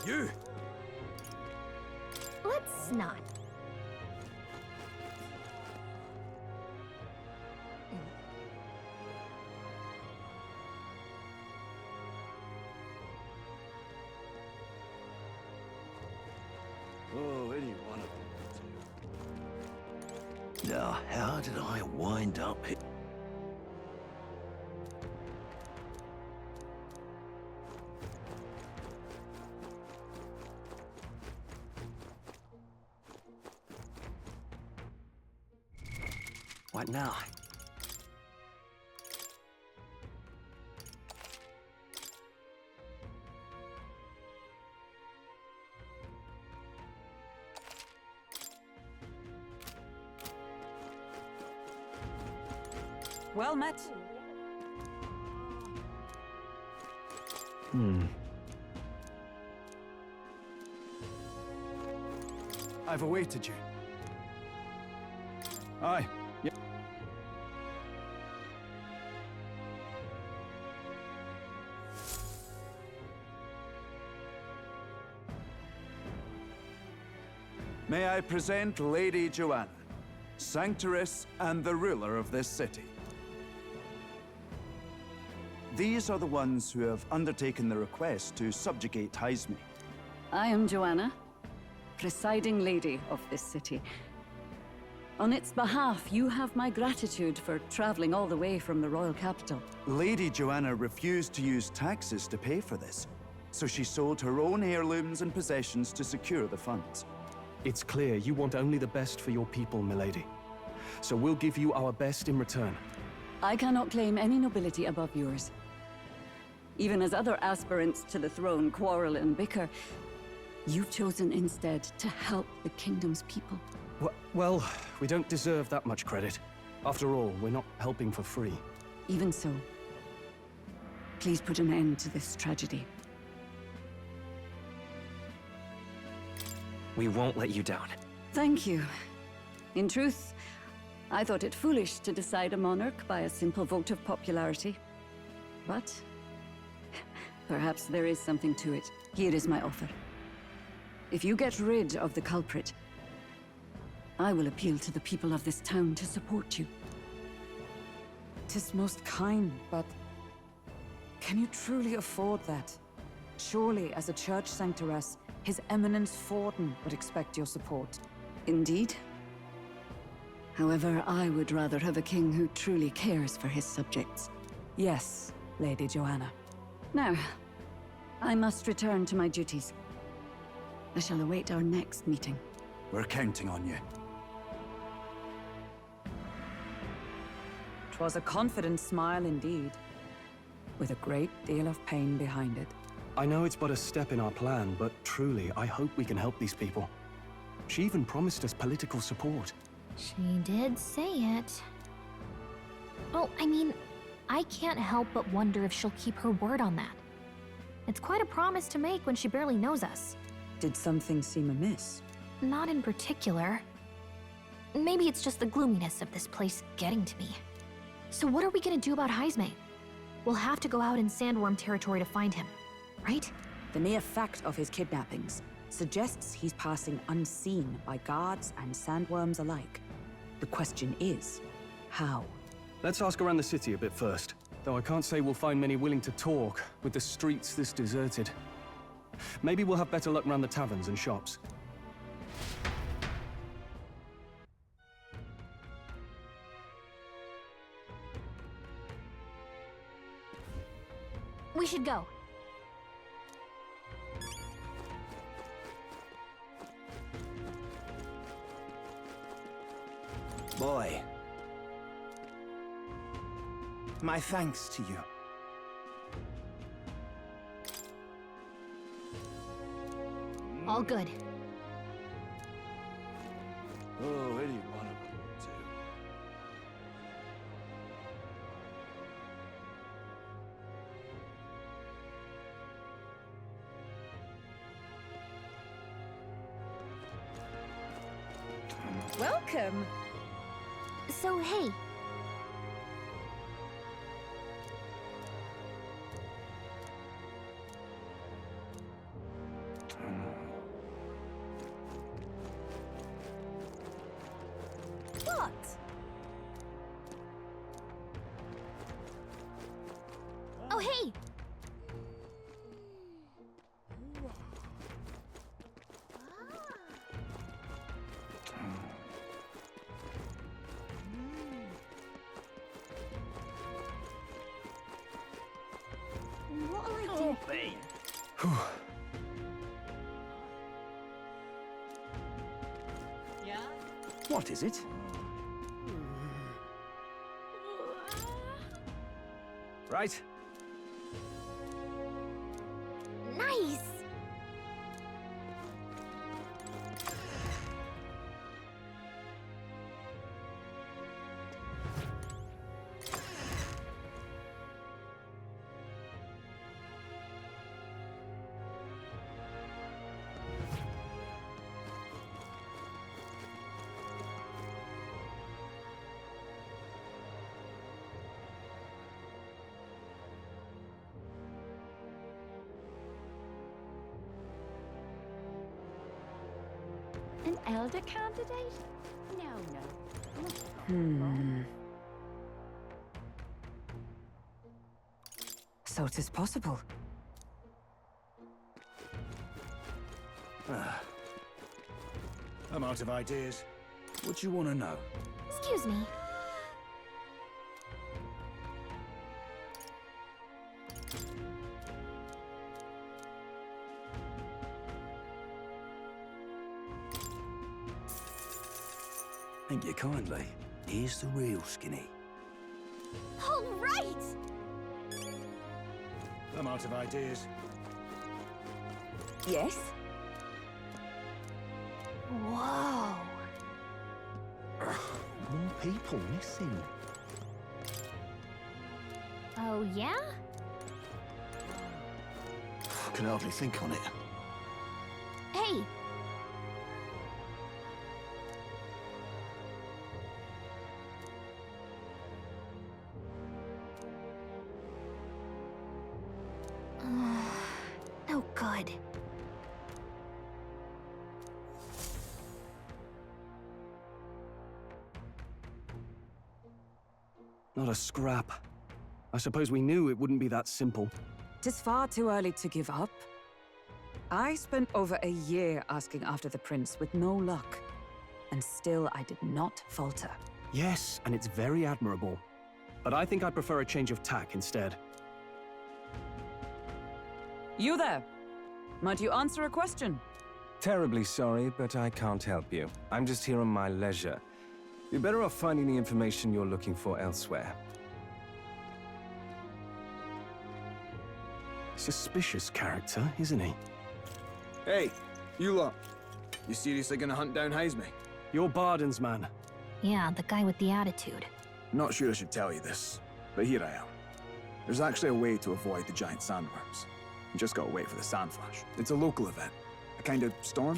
You! Let's not. Oh, any one of them. Now, how did I wind up here? What now? Well met. I've awaited you. Aye. Yep. May I present Lady Joanna, Sanctoress and the ruler of this city. These are the ones who have undertaken the request to subjugate Heisme. I am Joanna, presiding lady of this city. On its behalf, you have my gratitude for traveling all the way from the royal capital. Lady Joanna refused to use taxes to pay for this, so she sold her own heirlooms and possessions to secure the funds. It's clear you want only the best for your people, milady. So we'll give you our best in return. I cannot claim any nobility above yours. Even as other aspirants to the throne quarrel and bicker, you've chosen instead to help the kingdom's people. Well, we don't deserve that much credit. After all, we're not helping for free. Even so, please put an end to this tragedy. We won't let you down. Thank you. In truth, I thought it foolish to decide a monarch by a simple vote of popularity. But perhaps there is something to it. Here is my offer. If you get rid of the culprit, I will appeal to the people of this town to support you. 'Tis most kind, but Can you truly afford that? Surely, as a church sanctoress, His Eminence Forden would expect your support. Indeed. However, I would rather have a king who truly cares for his subjects. Yes, Lady Joanna. Now, I must return to my duties. I shall await our next meeting. We're counting on you. 'Twas a confident smile indeed, with a great deal of pain behind it. I know it's but a step in our plan, but truly, I hope we can help these people. She even promised us political support. She did say it. Well, I mean, I can't help but wonder if she'll keep her word on that. It's quite a promise to make when she barely knows us. Did something seem amiss? Not in particular. Maybe it's just the gloominess of this place getting to me. So what are we gonna do about Heisme? We'll have to go out in Sandworm territory to find him, right? The mere fact of his kidnappings suggests he's passing unseen by guards and sandworms alike. The question is, how? Let's ask around the city a bit first. Though I can't say we'll find many willing to talk, with the streets this deserted. Maybe we'll have better luck around the taverns and shops. We should go. Boy. My thanks to you. All good. Oh, any one of them will do. Welcome! So, hey. What? Oh, hey! What'll I do? Yeah? What is it? Right. Nice! An elder candidate? No. So it is possible. I'm out of ideas. What do you want to know? Excuse me. Thank you kindly. Here's the real skinny. All right! I'm out of ideas. Yes? Whoa. More people missing. Oh, yeah? I can hardly think on it. Hey! No good. Not a scrap. I suppose we knew it wouldn't be that simple. Tis far too early to give up. I spent over a year asking after the prince with no luck. And still I did not falter. Yes, and it's very admirable. But I think I'd prefer a change of tack instead. You there? Might you answer a question? Terribly sorry, but I can't help you. I'm just here on my leisure. You're better off finding the information you're looking for elsewhere. Suspicious character, isn't he? Hey, you lot. You seriously gonna hunt down Heisme? You're Barden's man. Yeah, the guy with the attitude. Not sure I should tell you this, but here I am. There's actually a way to avoid the giant sandworms. You just gotta wait for the sand flash. It's a local event. A kind of storm,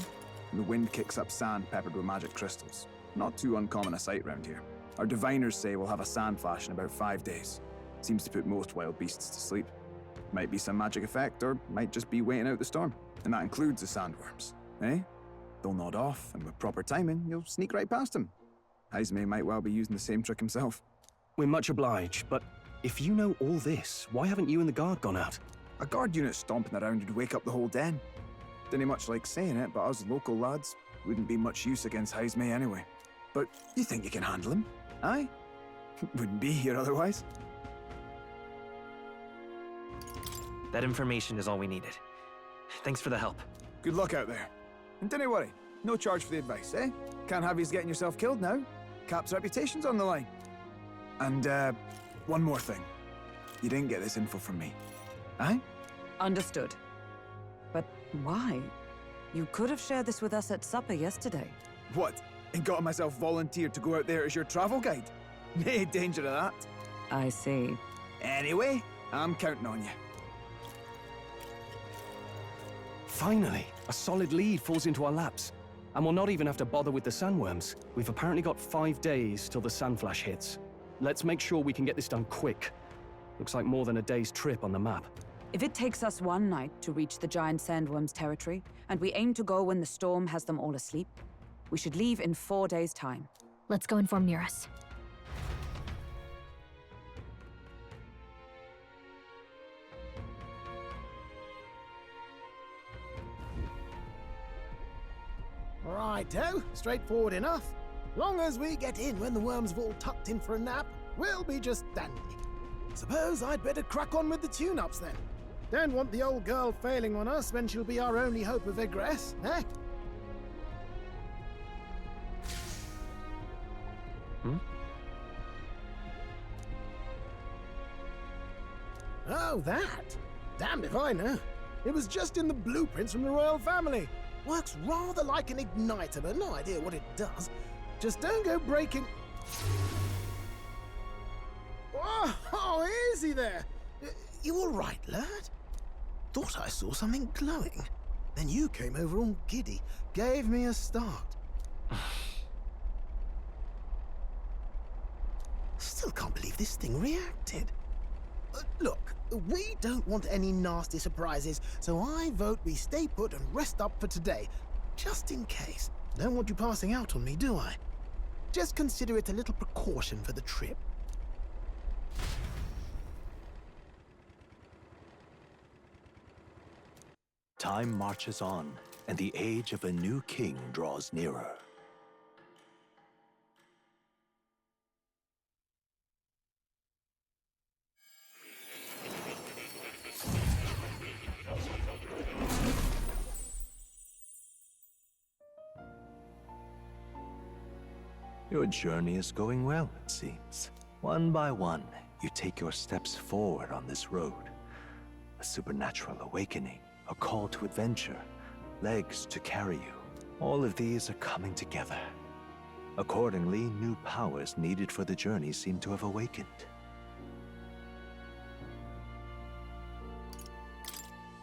and the wind kicks up sand peppered with magic crystals. Not too uncommon a sight round here. Our diviners say we'll have a sand flash in about 5 days. Seems to put most wild beasts to sleep. Might be some magic effect, or might just be waiting out the storm. And that includes the sandworms, eh? They'll nod off, and with proper timing, you'll sneak right past them. Heisme might well be using the same trick himself. We're much obliged, but if you know all this, why haven't you and the guard gone out? A guard unit stomping around would wake up the whole den. Didn't much like saying it, but us local lads wouldn't be much use against Heisme anyway. But you think you can handle him? Aye? Wouldn't be here otherwise. That information is all we needed. Thanks for the help. Good luck out there. And don't worry, no charge for the advice, eh? Can't have you getting yourself killed now. Cap's reputation's on the line. And, one more thing. You didn't get this info from me. Aye? Understood. But why? You could have shared this with us at supper yesterday. What? And got myself volunteered to go out there as your travel guide? Nae danger of that. I see. Anyway, I'm counting on you. Finally, a solid lead falls into our laps. And we'll not even have to bother with the sandworms. We've apparently got 5 days till the sandflash hits. Let's make sure we can get this done quick. Looks like more than a day's trip on the map. If it takes us one night to reach the giant sandworms' territory, and we aim to go when the storm has them all asleep, we should leave in 4 days' time. Let's go inform Nearest. Righto, straightforward enough. Long as we get in when the worms have all tucked in for a nap, we'll be just dandy. Suppose I'd better crack on with the tune-ups then. Don't want the old girl failing on us when she'll be our only hope of egress, eh? Oh, that? Damned if I know. It was just in the blueprints from the royal family. Works rather like an igniter, but no idea what it does. Just don't go breaking... Oh, easy there. You all right, lad? Thought I saw something glowing. Then you came over all giddy, gave me a start. Still can't believe this thing reacted. Look, we don't want any nasty surprises, so I vote we stay put and rest up for today. Just in case. Don't want you passing out on me, do I? Just consider it a little precaution for the trip. Time marches on, and the age of a new king draws nearer. Your journey is going well, it seems. One by one, you take your steps forward on this road. A supernatural awakening, a call to adventure, legs to carry you. All of these are coming together. Accordingly, new powers needed for the journey seem to have awakened.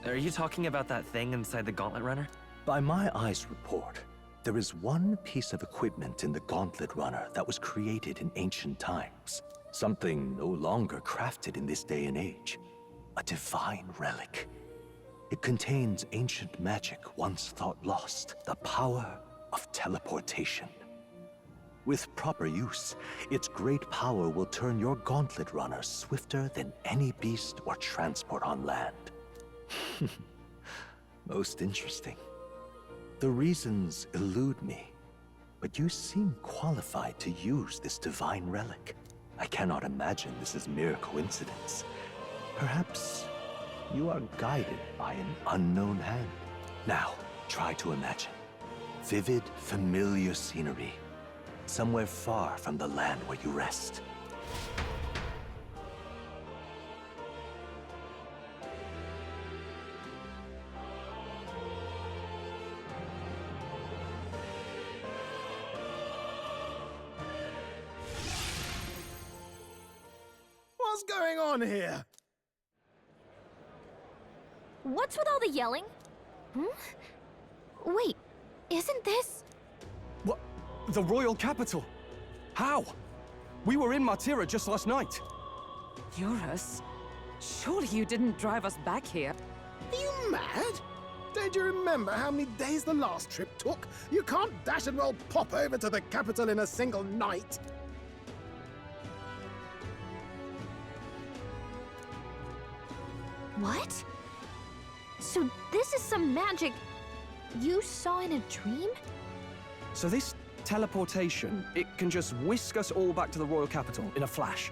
Are you talking about that thing inside the Gauntlet Runner? By my eyes report, there is one piece of equipment in the Gauntlet Runner that was created in ancient times. Something no longer crafted in this day and age. A divine relic. It contains ancient magic once thought lost. The power of teleportation. With proper use, its great power will turn your gauntlet runner swifter than any beast or transport on land. Most interesting. The reasons elude me, but you seem qualified to use this divine relic. I cannot imagine this is mere coincidence. Perhaps you are guided by an unknown hand. Now, try to imagine. Vivid, familiar scenery. Somewhere far from the land where you rest. What's going on here? What's with all the yelling? Wait, isn't this... What? The royal capital? How? We were in Matira just last night. Eurus? Surely you didn't drive us back here. Are you mad? Don't you remember how many days the last trip took? You can't dash and roll pop over to the capital in a single night. What? So this is some magic you saw in a dream? So this teleportation, it can just whisk us all back to the royal capital in a flash.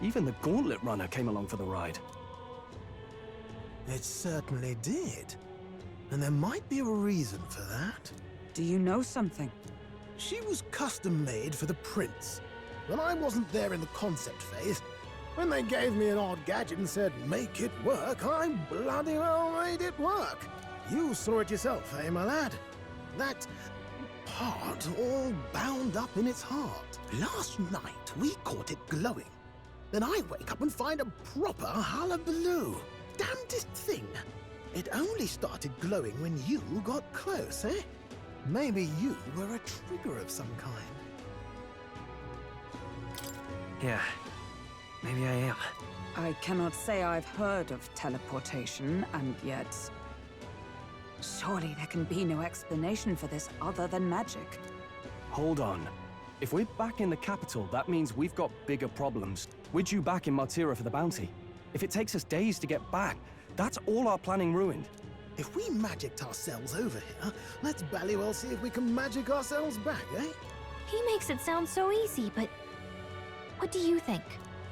Even the gauntlet runner came along for the ride. It certainly did. And there might be a reason for that. Do you know something? She was custom-made for the prince. When I wasn't there in the concept phase, when they gave me an odd gadget and said, make it work, I bloody well made it work. You saw it yourself, eh, my lad? That part all bound up in its heart. Last night, we caught it glowing. Then I wake up and find a proper hullabaloo. Damnedest thing. It only started glowing when you got close, eh? Maybe you were a trigger of some kind. Yeah, maybe I am. I cannot say I've heard of teleportation, and yet... Surely there can be no explanation for this other than magic. Hold on. If we're back in the capital, that means we've got bigger problems. We're due back in Matira for the bounty. If it takes us days to get back, that's all our planning ruined. If we magicked ourselves over here, let's bally well see if we can magic ourselves back, eh? He makes it sound so easy, but... what do you think?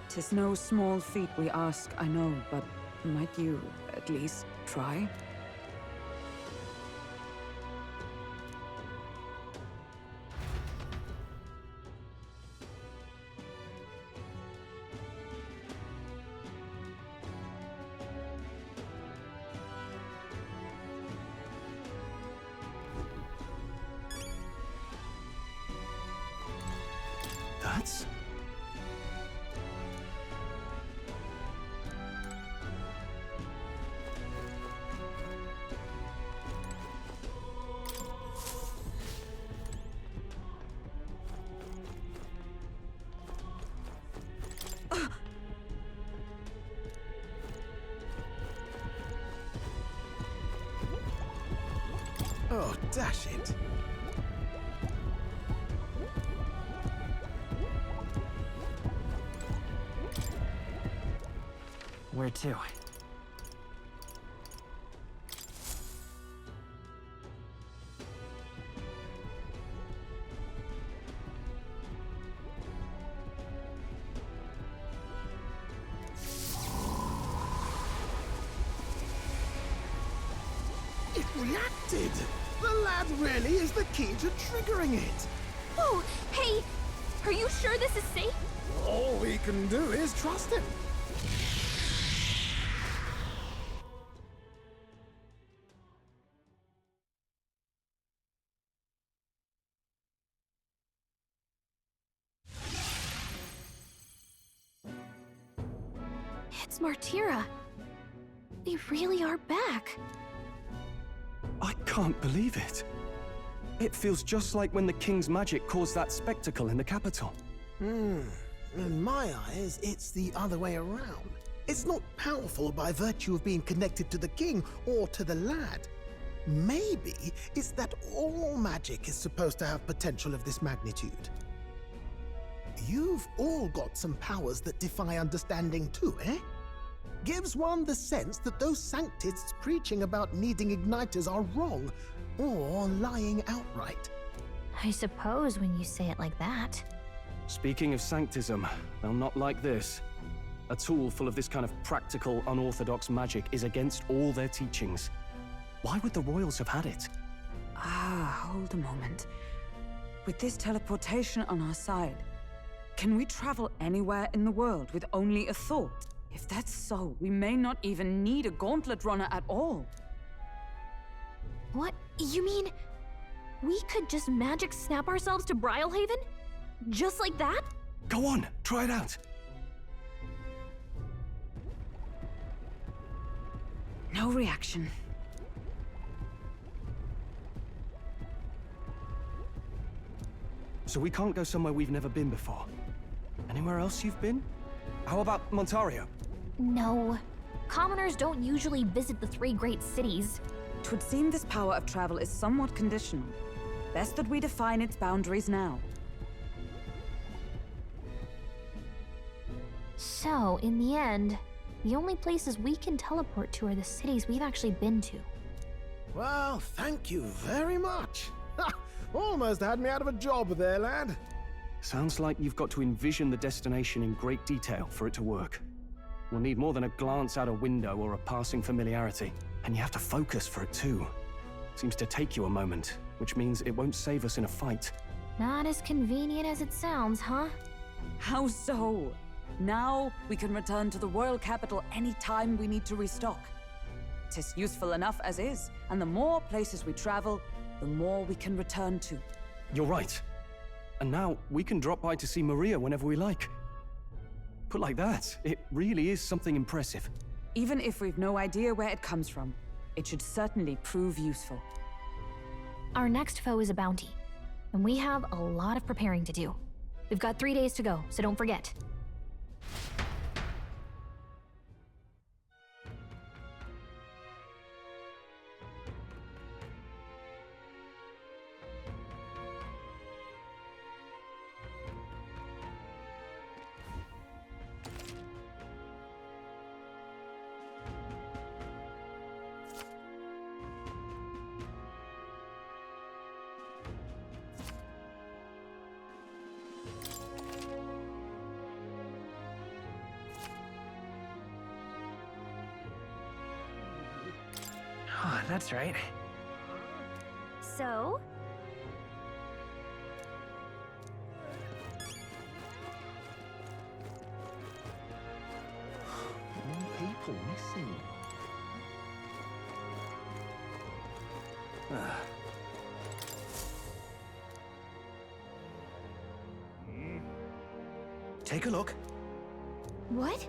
'Tis no small feat we ask, I know, but might you at least try? That's... Oh, dash it. Where to? It reacted! The lad really is the key to triggering it! Oh, hey! Are you sure this is safe? All we can do is trust him. It's Martira. We really are back. I can't believe it. It feels just like when the king's magic caused that spectacle in the capital. In my eyes, it's the other way around. It's not powerful by virtue of being connected to the king or to the lad. Maybe it's that all magic is supposed to have potential of this magnitude. You've all got some powers that defy understanding too, eh? Gives one the sense that those sanctists preaching about needing igniters are wrong, or lying outright. I suppose when you say it like that. Speaking of sanctism, they'll not like this. A tool full of this kind of practical, unorthodox magic is against all their teachings. Why would the royals have had it? Hold a moment. With this teleportation on our side, can we travel anywhere in the world with only a thought? If that's so, we may not even need a gauntlet runner at all. What? You mean we could just magic snap ourselves to Brylehaven? Just like that? Go on, try it out. No reaction. So we can't go somewhere we've never been before. Anywhere else you've been? How about Montario? No. Commoners don't usually visit the 3 great cities. It would seem this power of travel is somewhat conditional. Best that we define its boundaries now. So, in the end, the only places we can teleport to are the cities we've actually been to. Well, thank you very much. Ha! Almost had me out of a job there, lad. Sounds like you've got to envision the destination in great detail for it to work. We'll need more than a glance out a window or a passing familiarity. And you have to focus for it too. Seems to take you a moment, which means it won't save us in a fight. Not as convenient as it sounds, huh? How so? Now we can return to the royal capital any time we need to restock. Tis useful enough as is, and the more places we travel, the more we can return to. You're right. And now we can drop by to see Maria whenever we like. Put like that, it really is something impressive. Even if we've no idea where it comes from, it should certainly prove useful. Our next foe is a bounty, and we have a lot of preparing to do. We've got 3 days to go, so don't forget. Oh, that's right. So? More people missing. Take a look. What?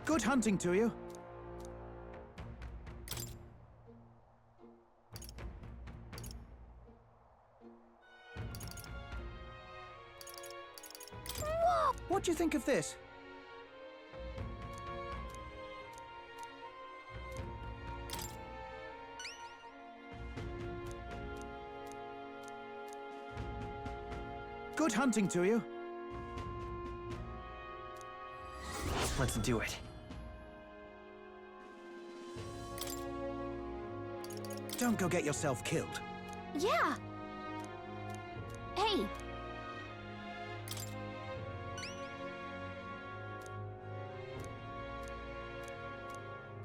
Good hunting to you. Whoa! What do you think of this? Good hunting to you. Let's do it. Don't go get yourself killed. Yeah! Hey!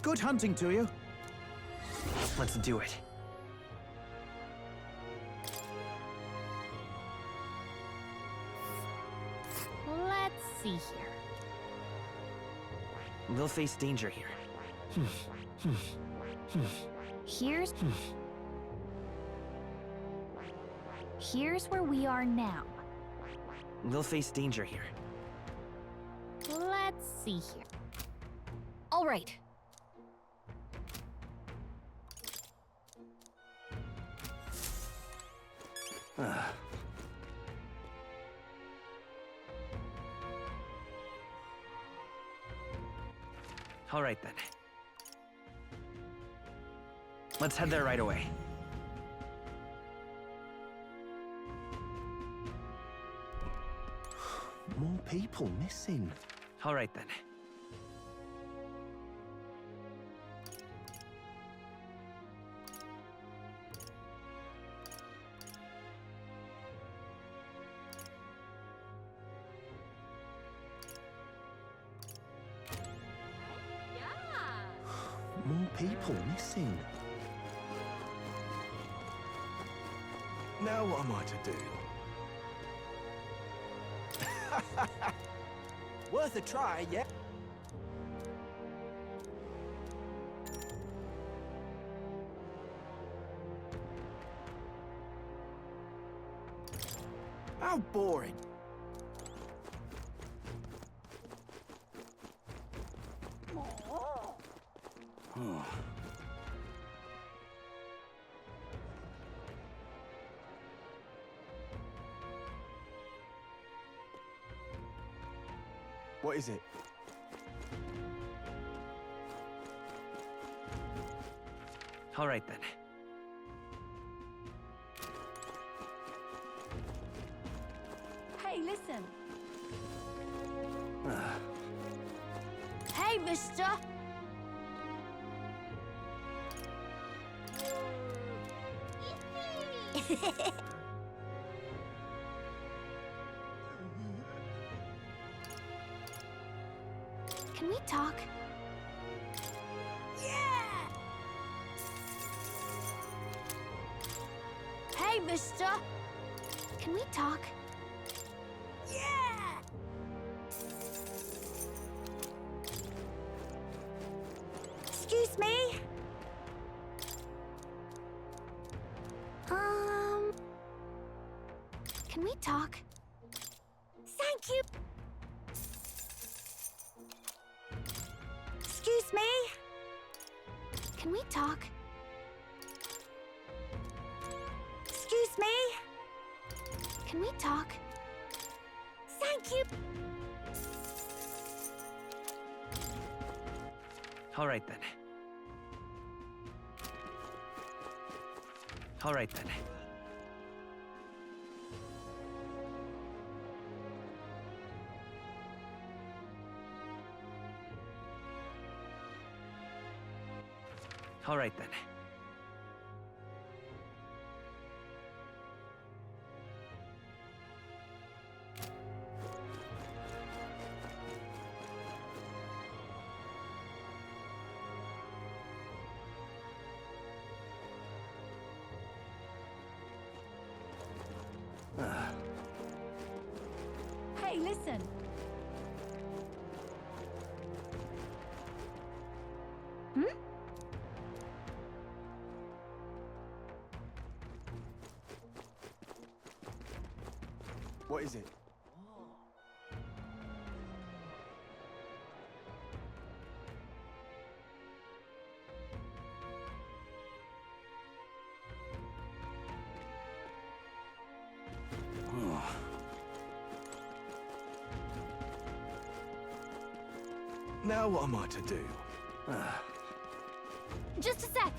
Good hunting to you. Let's do it. Let's see here. We'll face danger here. Here's where we are now. We'll face danger here. Let's see here. All right. All right then. Let's head there right away. More people missing. All right then. More people missing. Now what am I to do? Worth a try, yeah? How boring. What is it? All right then. Hey, listen. Hey, mister. Can we talk? Hey, mister. Can we talk? Excuse me? Can we talk? Thank you. Excuse me? Can we talk? Excuse me? Can we talk? Thank you. All right then. All right then. All right then. Hey, listen. What is it? Now what am I to do? Just a sec.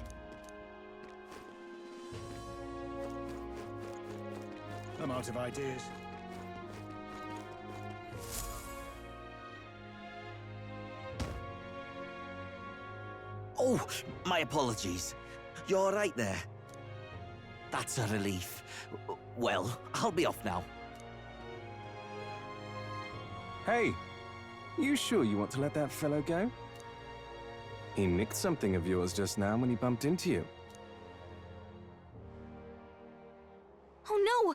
I'm out of ideas. Oh, my apologies. You're all right there? That's a relief. Well, I'll be off now. Hey, you sure you want to let that fellow go? He nicked something of yours just now when he bumped into you. Oh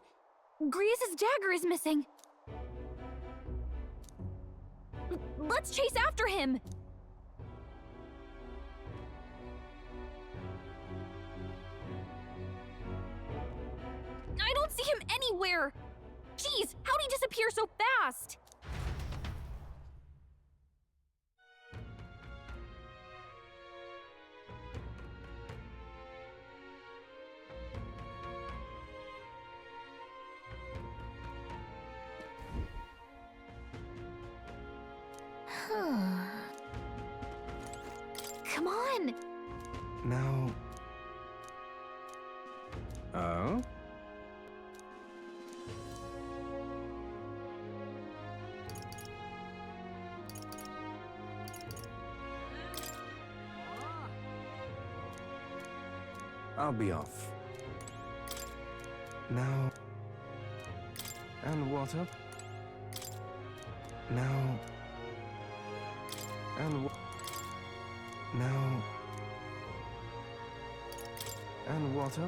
no! Grius' dagger is missing! Let's chase after him! I don't see him anywhere! Jeez, how'd he disappear so fast? Come on! Now... Oh? I'll be off. Now... And water. Now... And now... And water.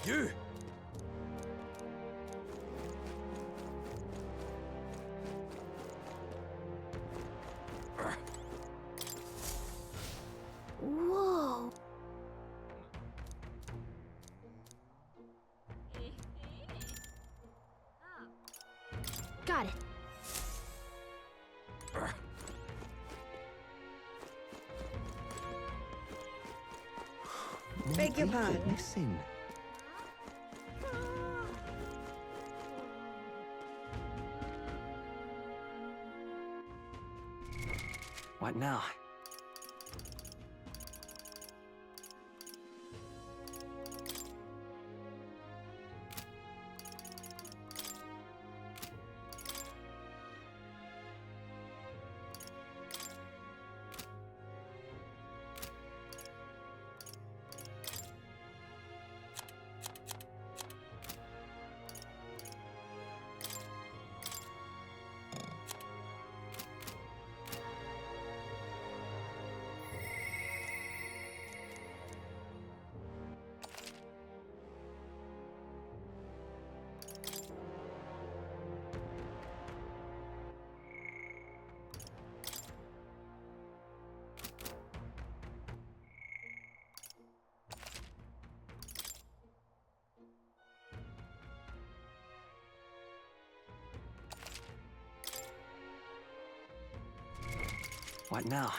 You! Whoa. Got it. Beg your pardon. Listen. What now? What now?